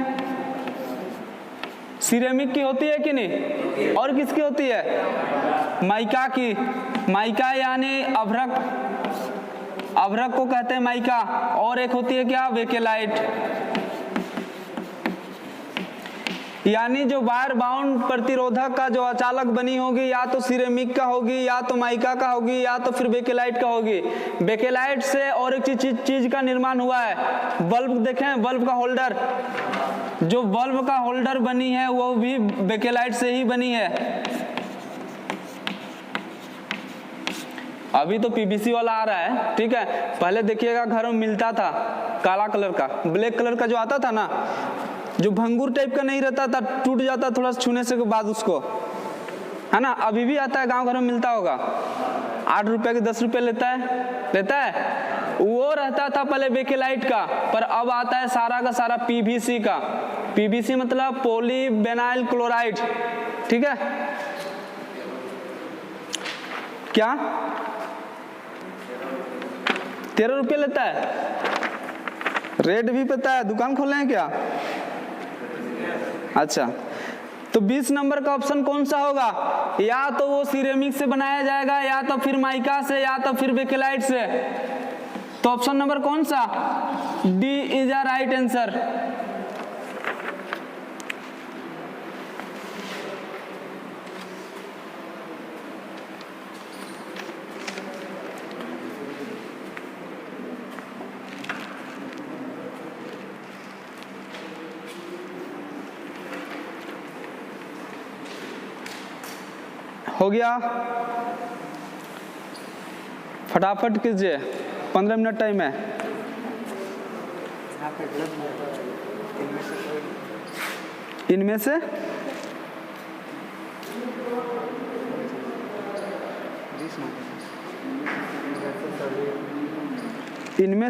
सिरेमिक की होती है कि नहीं? और किसकी होती है? माइका की। माइका यानी अभ्रक, अभ्रक को कहते हैं माइका। और एक होती है क्या? बेकेलाइट। यानी जो वायर बाउंड प्रतिरोधक का जो अचालक बनी होगी, या तो सिरेमिक का होगी, या तो माइका का होगी, या तो फिर बेकेलाइट का होगी। बेकेलाइट से और एक चीज का निर्माण हुआ है, बल्ब देखें, बल्ब का होल्डर, जो बल्ब का होल्डर बनी है वो भी बेकेलाइट से ही बनी है। अभी तो पीवीसी वाला आ रहा है, ठीक है। पहले देखिएगा घरों में मिलता था काला कलर का, ब्लैक कलर का जो आता था ना, जो भंगूर टाइप का नहीं रहता था, टूट जाता थोड़ा छूने से के बाद उसको, है ना। अभी भी आता है, गांव घर में मिलता होगा। 8 रुपए के 10 रुपए लेता है। वो रहता था पहले बेकेलाइट का, पर अब आता है सारा का सारा पीवीसी का। पीवीसी मतलब पॉलीविनाइल क्लोराइड, ठीक है। क्या 13 रुपये लेता है? रेट भी पता है, दुकान खोले हैं क्या? अच्छा, तो 20 नंबर का ऑप्शन कौन सा होगा? या तो वो सिरेमिक से बनाया जाएगा, या तो फिर माइका से, या तो फिर बेकेलाइट से। तो ऑप्शन नंबर कौन सा? D is a right answer. हो गया, फटाफट कीजिए, 15 मिनट टाइम है। इनमें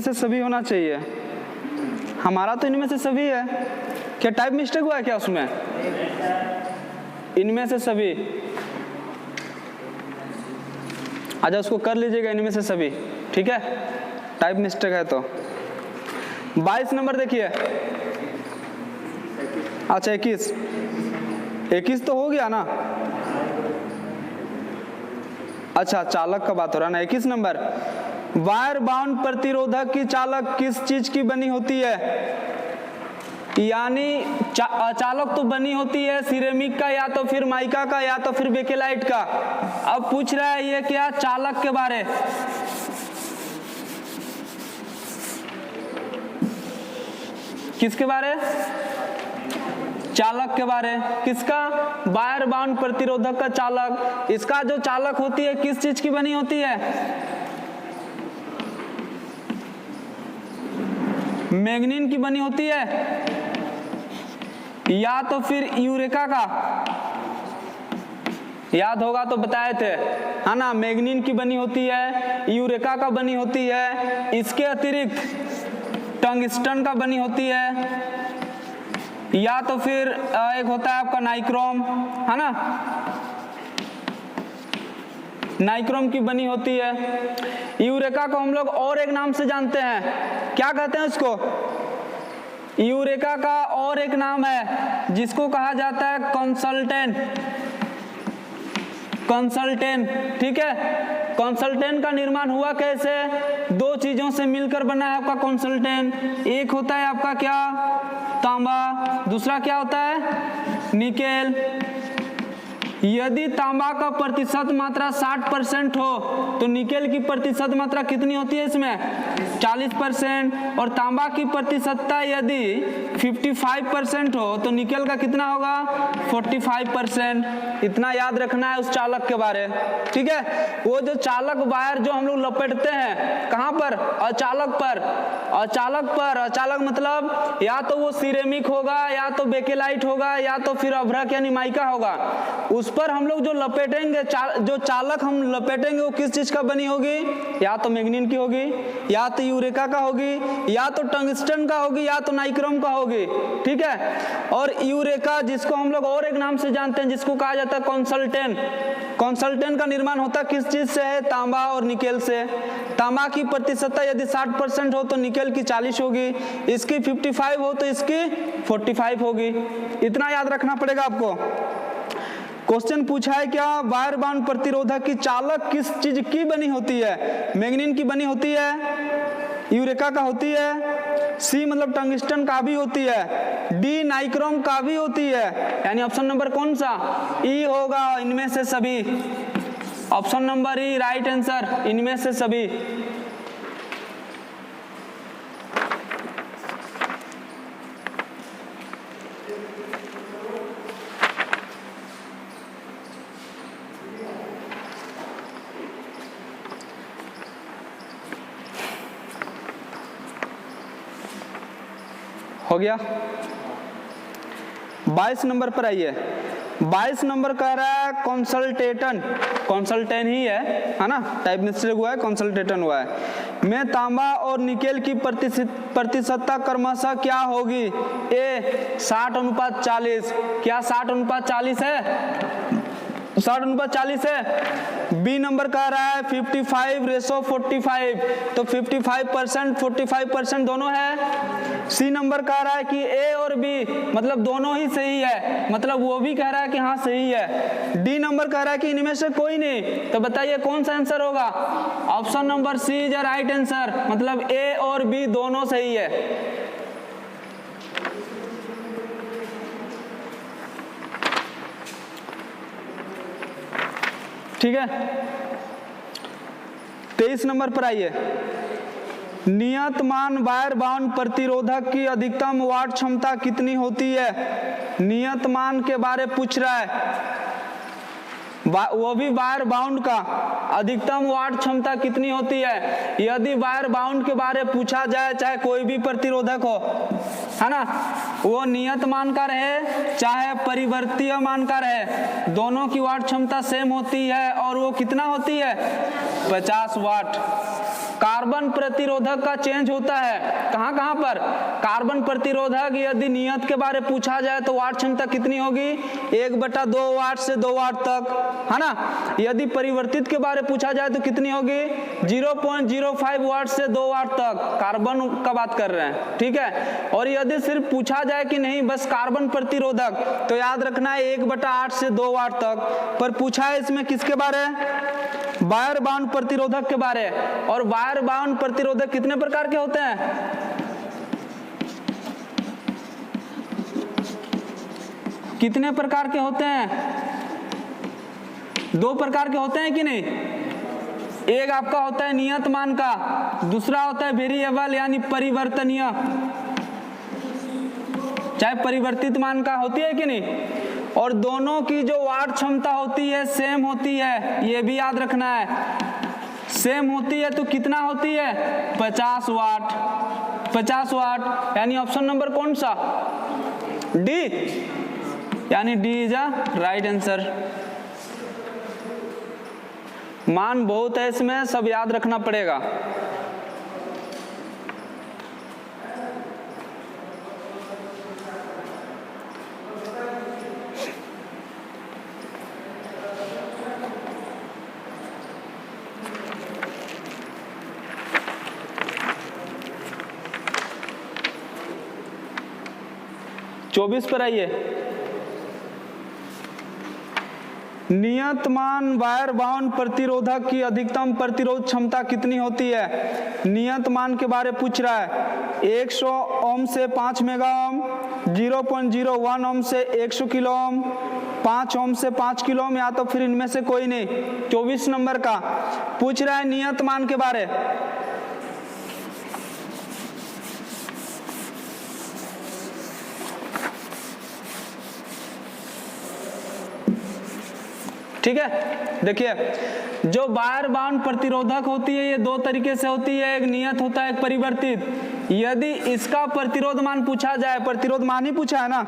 से सभी होना चाहिए। हमारा तो इनमें से सभी है। क्या टाइप मिस्टेक हुआ है क्या उसमें? इनमें से सभी। अच्छा, उसको कर लीजिएगा इनमें से सभी, ठीक है। टाइप मिस्टेक है तो 22 नंबर देखिए। अच्छा 21 तो हो गया ना। अच्छा, चालक का बात हो रहा है ना। 21 नंबर, वायर बाउंड प्रतिरोधक की चालक किस चीज की बनी होती है? यानी चालक तो बनी होती है सिरेमिक का, या तो फिर माइका का, या तो फिर बेकेलाइट का। अब पूछ रहा है ये क्या? चालक के बारे। किसके बारे? चालक के बारे। किसका? वायर बाउंड प्रतिरोधक का चालक। इसका जो चालक होती है किस चीज की बनी होती है? मैग्नीन की बनी होती है, या तो फिर यूरेका का। याद होगा तो बताए थे, है ना। मैग्नीन की बनी होती है, यूरेका का बनी होती है। इसके अतिरिक्त टंगस्टन का बनी होती है, या तो फिर एक होता है आपका नाइक्रोम, है ना। नाइक्रोम की बनी होती है। यूरेका को हम लोग और एक नाम से जानते हैं, क्या कहते हैं उसको? यूरेका का और एक नाम है जिसको कहा जाता है कंसल्टेंट। कंसल्टेंट, ठीक है। कंसल्टेंट का निर्माण हुआ कैसे? दो चीजों से मिलकर बना है आपका कंसल्टेंट। एक होता है आपका क्या? तांबा, दूसरा क्या होता है? निकेल। यदि तांबा का प्रतिशत मात्रा 60% हो तो निकेल की प्रतिशत मात्रा कितनी होती है इसमें? 40%। और तांबा की प्रतिशतता यदि 55% हो तो निकेल का कितना होगा? 45%। इतना याद रखना है उस चालक के बारे, ठीक है। वो जो चालक वायर जो हम लोग लपेटते हैं कहाँ पर? अचालक पर। अचालक पर, अचालक मतलब या तो वो सिरेमिक होगा, या तो बेकेलाइट होगा, या तो फिर अभ्रक यानी माइका होगा। उस पर हम लोग जो लपेटेंगे, जो चालक हम लपेटेंगे वो किस चीज का बनी होगी? या तो मैग्नीन की होगी, या तो यूरेका का होगी, या तो टंगस्टन का होगी, या तो नाइक्रोम का होगी, ठीक है। और यूरेका जिसको हम लोग और एक नाम से जानते हैं जिसको कहा जाता है कंसल्टेंट। कंसल्टेंट का निर्माण होता किस चीज से है? तांबा और निकेल से। तांबा की प्रतिशतता यदि 60% हो तो निकेल की 40 होगी, इसकी 55 हो तो इसकी 45 होगी। इतना याद रखना पड़ेगा आपको। क्वेश्चन पूछा है क्या? वायर बाउंड प्रतिरोधक की चालक किस चीज की बनी होती है? मैग्नीन की बनी होती है, यूरेका का होती है, सी मतलब टंगस्टन का भी होती है, डी नाइक्रोम का भी होती है। यानी ऑप्शन नंबर कौन सा? ई होगा इनमें से सभी। ऑप्शन नंबर ई राइट आंसर, इनमें से सभी। हो गया। 22 नंबर पर आइए। 22 नंबर कह रहा है कंसल्टेंट। कंसल्टेंट ही है ना, टाइप मिस्टेक हुआ है, कंसल्टेंट हुआ है। में तांबा और निकेल की प्रतिशतता क्रमशः क्या होगी? ए 60:40। क्या 60:40 है? 60:40 है। बी नंबर कह रहा है 55:45, तो 55% 45% दोनों है। सी नंबर कह रहा है कि ए और बी मतलब दोनों ही सही है, मतलब वो भी कह रहा है कि हाँ सही है। डी नंबर कह रहा है कि इनमें से कोई नहीं। तो बताइए कौन सा आंसर होगा? Option number C is right answer, मतलब ए और बी दोनों सही है। ठीक है। 23 नंबर पर आइए। नियतमान वायर बाउंड प्रतिरोधक की अधिकतम वाट क्षमता कितनी होती है? नियतमान के बारे पूछ रहा है, वो भी वायर बाउंड का। अधिकतम वाट क्षमता कितनी होती है? यदि वायर बाउंड के बारे पूछा जाए, चाहे कोई भी प्रतिरोधक हो, है ना, वो नियत मान का रहे चाहे परिवर्तीय मान का रहे, दोनों की वाट क्षमता सेम होती है। और वो कितना होती है? 50 वाट। कार्बन प्रतिरोधक का चेंज होता है कहाँ कहाँ पर? कार्बन प्रतिरोधक यदि नियत के बारे पूछा जाए तो वाट क्षमता कितनी होगी? 1/2 वाट से 2 वाट तक, है ना। यदि परिवर्तित के बारे पूछा जाए तो कितनी होगी? 0.05 वाट से 2 वाट तक। कार्बन का बात कर रहे हैं, ठीक है। और यदि सिर्फ पूछा जाए कि नहीं बस कार्बन प्रतिरोधक, तो याद रखना है 1/8 से 2 वाट तक। पर पूछा है इसमें किसके बारे? वायर बाउंड प्रतिरोधक के बारे। और वायर बाउंड प्रतिरोधक कितने प्रकार के होते हैं? कितने प्रकार के होते हैं? 2 प्रकार के होते हैं कि नहीं? एक आपका होता है नियत मान का, दूसरा होता है वेरिएबल यानी परिवर्तनीय, चाहे परिवर्तित मान का होती है कि नहीं। और दोनों की जो वाट क्षमता होती है सेम होती है, ये भी याद रखना है। सेम होती है तो कितना होती है? 50 वाट। 50 वाट यानी ऑप्शन नंबर कौन सा? डी, यानी D is a right answer. मान बहुत है इसमें, सब याद रखना पड़ेगा। 24 पर आइए। नियतमान वायर बाउंड प्रतिरोधक की अधिकतम प्रतिरोध क्षमता कितनी होती है? नियतमान के बारे पूछ रहा है। 100 ओम से 5 मेगा ओम, 0.01 ओम से 100 किलो ओम, 5 ओम से 5 किलो ओम, या तो फिर इनमें से कोई नहीं। 24 नंबर का पूछ रहा है नियतमान के बारे। ठीक है, देखिए जो वायर बाउंड प्रतिरोधक होती है ये दो तरीके से होती है, एक नियत होता है, एक परिवर्तित। यदि इसका प्रतिरोध मान पूछा जाए, प्रतिरोध मान ही पूछा है ना,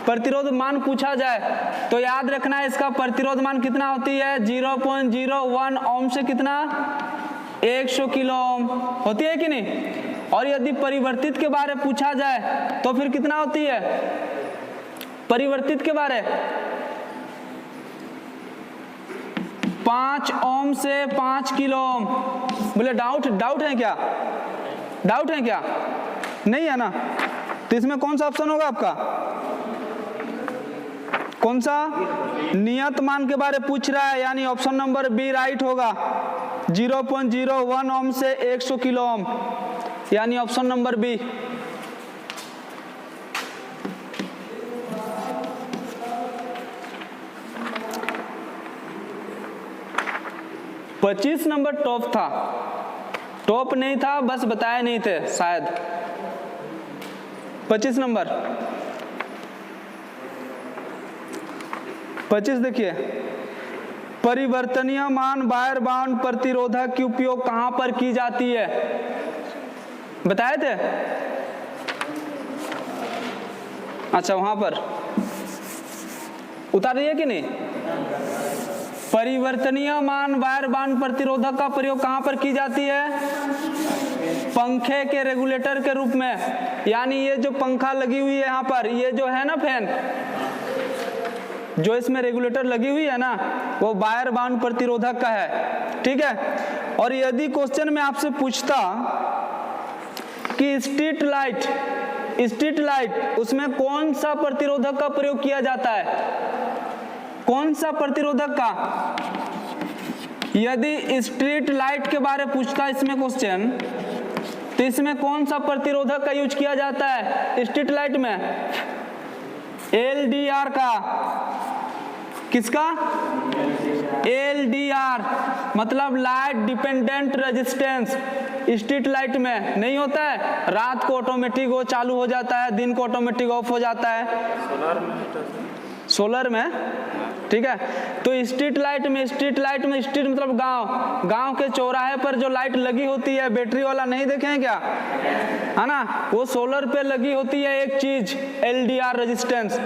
प्रतिरोध मान पूछा जाए तो याद रखना है इसका प्रतिरोध मान कितना होती है? 0.01 ओम से कितना? 100 किलो ओम होती है कि नहीं? और यदि परिवर्तित के बारे पूछा जाए तो फिर कितना होती है परिवर्तित के बारे? 5 ओम से 5 किलो ओम। बोले डाउट है क्या? डाउट है क्या? नहीं है ना? तो इसमें कौन सा ऑप्शन होगा आपका? कौन सा? नियत मान के बारे पूछ रहा है, यानी ऑप्शन नंबर बी राइट होगा। 0.01 ओम से 100 किलो ओम, यानी ऑप्शन नंबर बी। पच्चीस नंबर टॉप था, टॉप नहीं था, बस बताए नहीं थे शायद। 25 नंबर 25 देखिए, परिवर्तनीय मान वायर बाउंड प्रतिरोधक की उपयोग कहां पर की जाती है? बताए थे? अच्छा, वहां पर उतारिए कि नहीं? परिवर्तनीय मान वायर बाउंड प्रतिरोधक का प्रयोग कहां पर की जाती है? पंखे के रेगुलेटर के रूप में। यानी ये जो पंखा लगी हुई है यहाँ पर, ये जो है ना फैन, जो इसमें रेगुलेटर लगी हुई है ना, वो वायर बाउंड प्रतिरोधक का है। ठीक है। और यदि क्वेश्चन में आपसे पूछता कि स्ट्रीट लाइट उसमें कौन सा प्रतिरोधक का प्रयोग किया जाता है? कौन सा प्रतिरोधक का? यदि स्ट्रीट लाइट के बारे पूछता है इसमें क्वेश्चन, तो इसमें कौन सा प्रतिरोधक का यूज किया जाता है स्ट्रीट लाइट में? LDR का। किसका? LDR, मतलब light dependent resistance. Street light में नहीं होता है, रात को ऑटोमेटिक वो चालू हो जाता है, दिन को ऑटोमेटिक ऑफ हो जाता है। सोलर में, ठीक है। तो स्ट्रीट लाइट में स्ट्रीट मतलब गांव के चौराहे पर जो लाइट लगी होती है, बैटरी वाला नहीं देखे हैं क्या, है ना? वो सोलर पे लगी होती है एक चीज, LDR रेजिस्टेंस।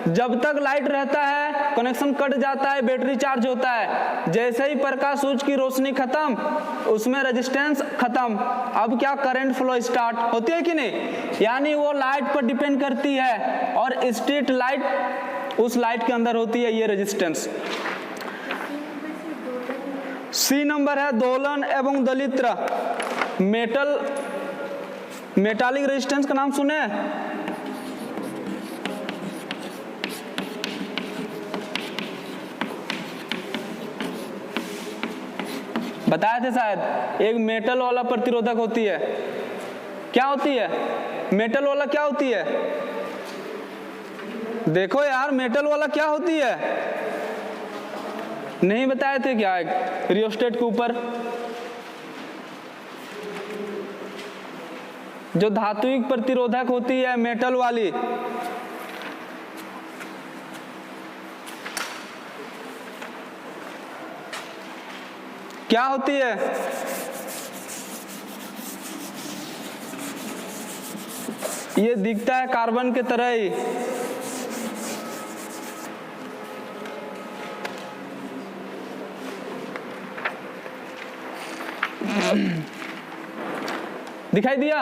जब तक लाइट रहता है कनेक्शन कट जाता है, बैटरी चार्ज होता है। जैसे ही प्रकाश सूरज की रोशनी खत्म, उसमें रेजिस्टेंस खत्म। अब क्या, करंट फ्लो स्टार्ट होती है कि नहीं? यानी वो लाइट पर डिपेंड करती है, और स्ट्रीट लाइट उस लाइट के अंदर होती है ये रेजिस्टेंस। सी नंबर है दोलन एवं दलित्र। मेटालिक रेजिस्टेंस का नाम सुने? बताए थे शायद। एक मेटल वाला प्रतिरोधक होती है। क्या होती है? मेटल वाला क्या होती है? देखो यार, मेटल वाला क्या होती है? नहीं बताए थे क्या? रियोस्टेट के ऊपर जो धात्विक प्रतिरोधक होती है मेटल वाली, क्या होती है? ये दिखता है कार्बन के तरह ही। दिखाई दिया?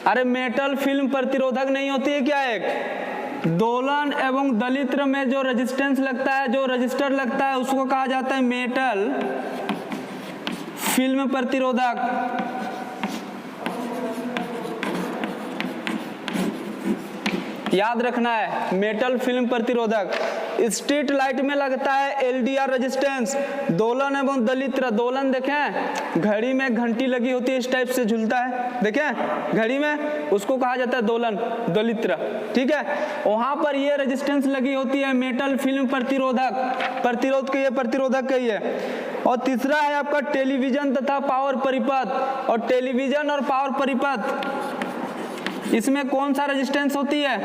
अरे मेटल फिल्म प्रतिरोधक नहीं होती है क्या? एक दोलन एवं दलित्र में जो रेजिस्टेंस लगता है, जो रजिस्टर लगता है, उसको कहा जाता है मेटल फिल्म प्रतिरोधक। याद रखना है मेटल फिल्म प्रतिरोधक। स्ट्रीट लाइट में लगता है एलडीआर रेजिस्टेंस। दोलन एवं दलित्र, दोलन देखें घड़ी में घंटी लगी होती है, इस टाइप से झूलता है, देखें घड़ी में, उसको कहा जाता है दोलन दलित्र, ठीक है। वहां पर ये रेजिस्टेंस लगी होती है मेटल फिल्म प्रतिरोधक, प्रतिरोध के ये प्रतिरोधक के ये। और तीसरा है आपका टेलीविजन तथा पावर परिपथ। और टेलीविजन और पावर परिपथ, इसमें कौन सा रेजिस्टेंस होती है?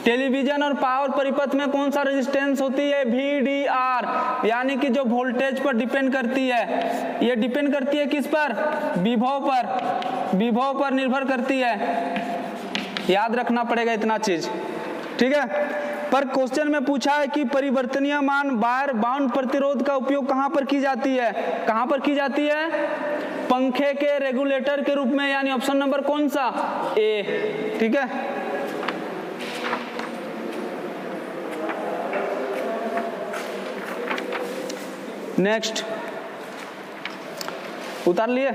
टेलीविजन और पावर परिपथ में कौन सा रेजिस्टेंस होती है? VDR, यानी कि जो वोल्टेज पर डिपेंड करती है। ये डिपेंड करती है किस पर? विभव पर, विभव पर निर्भर करती है। याद रखना पड़ेगा इतना चीज, ठीक है। पर क्वेश्चन में पूछा है कि परिवर्तनीय मान वायर बाउंड प्रतिरोध का उपयोग कहां पर की जाती है? कहां पर की जाती है? पंखे के रेगुलेटर के रूप में, यानी ऑप्शन नंबर कौन सा? ए, ठीक है। नेक्स्ट, उतार लिए?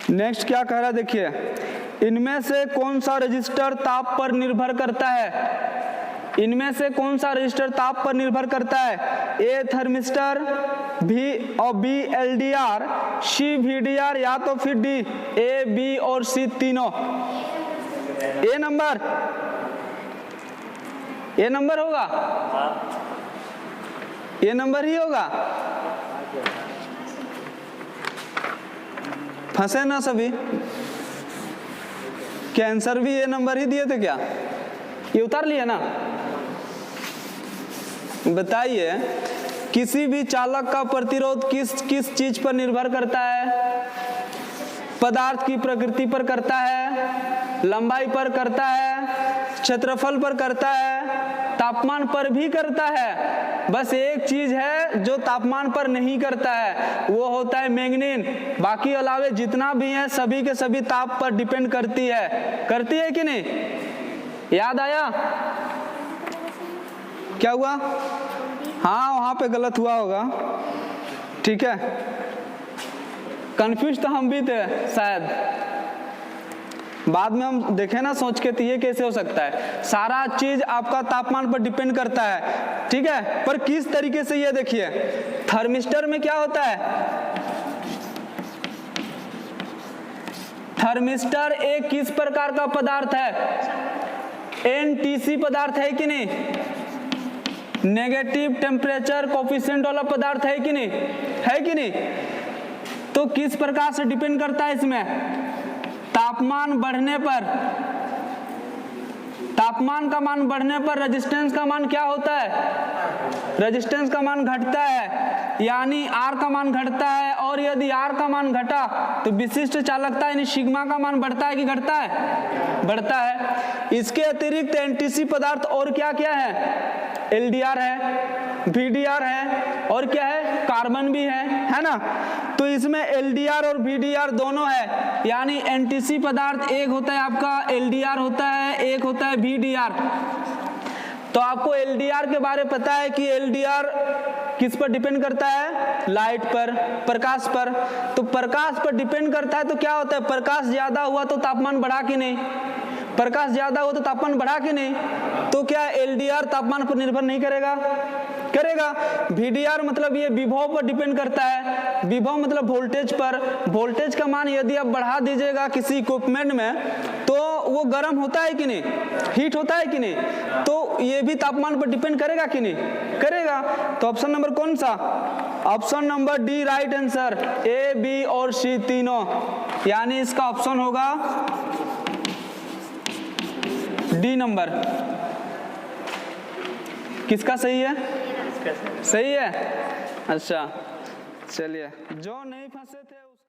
नेक्स्ट क्या कह रहा है देखिए, इनमें से कौन सा रजिस्टर ताप पर निर्भर करता है? इनमें से कौन सा रजिस्टर ताप पर निर्भर करता है? ए थर्मिस्टर, बी और बी एलडीआर, सी VDR, या तो फिर डी ए बी और सी तीनों। ए नंबर, ए नंबर होगा, ए नंबर ही होगा। फंसे ना सभी, कैंसर भी ये नंबर ही दिए थे क्या? ये उतार लिए ना? बताइए, किसी भी चालक का प्रतिरोध किस किस चीज पर निर्भर करता है? पदार्थ की प्रकृति पर करता है, लंबाई पर करता है, क्षेत्रफल पर करता है, तापमान पर भी करता है। बस एक चीज है जो तापमान पर नहीं करता है, वो होता है मैंगनीज। बाकी अलावे जितना भी है सभी के सभी ताप पर डिपेंड करती है। करती है कि नहीं? याद आया? क्या हुआ? हाँ, वहां पे गलत हुआ होगा, ठीक है। कंफ्यूज तो हम भी थे शायद, बाद में हम देखे ना सोच के, तो ये कैसे हो सकता है? सारा चीज आपका तापमान पर डिपेंड करता है, ठीक है। पर किस तरीके से, ये देखिए थर्मिस्टर में क्या होता है? थर्मिस्टर एक किस प्रकार का पदार्थ है? NTC पदार्थ है कि नहीं? नेगेटिव टेम्परेचर कोफिशिएंट वाला पदार्थ है कि नहीं? है कि नहीं? तो किस प्रकार से डिपेंड करता है इसमें? तापमान बढ़ने पर, तापमान का मान बढ़ने पर रेजिस्टेंस का मान क्या होता है? रेजिस्टेंस का मान घटता है, यानी R का मान घटता है। और यदि R का मान घटा तो विशिष्ट चालकता यानी सिग्मा का मान बढ़ता है कि घटता है? बढ़ता है। इसके अतिरिक्त NTC पदार्थ और क्या क्या है? LDR है, VDR है, और क्या है? कार्बन भी है ना। तो इसमें LDR और VDR दोनों है, यानी NTC पदार्थ एक होता है आपका LDR होता है, एक होता है VDR। तो आपको LDR के बारे में पता है कि LDR किस पर डिपेंड करता है? लाइट पर, प्रकाश पर। तो प्रकाश पर डिपेंड करता है, तो क्या होता है? प्रकाश ज्यादा हुआ तो तापमान बढ़ा कि नहीं? प्रकाश ज्यादा हो तो तापमान बढ़ा कि नहीं? तो क्या LDR तापमान पर निर्भर नहीं करेगा? करेगा। VDR मतलब ये विभव पर डिपेंड करता है। विभव मतलब वोल्टेज पर। वोल्टेज का मान यदि आप बढ़ा दीजिएगा किसी इक्विपमेंट में तो वो गर्म होता है कि नहीं? हीट होता है कि नहीं? तो ये भी तापमान पर डिपेंड करेगा कि नहीं? करेगा। तो ऑप्शन नंबर कौन सा? Option number D right answer. A, B और C तीनों, यानी इसका ऑप्शन होगा डी नंबर। किसका सही है? सही है। अच्छा चलिए, जो नहीं फंसे थे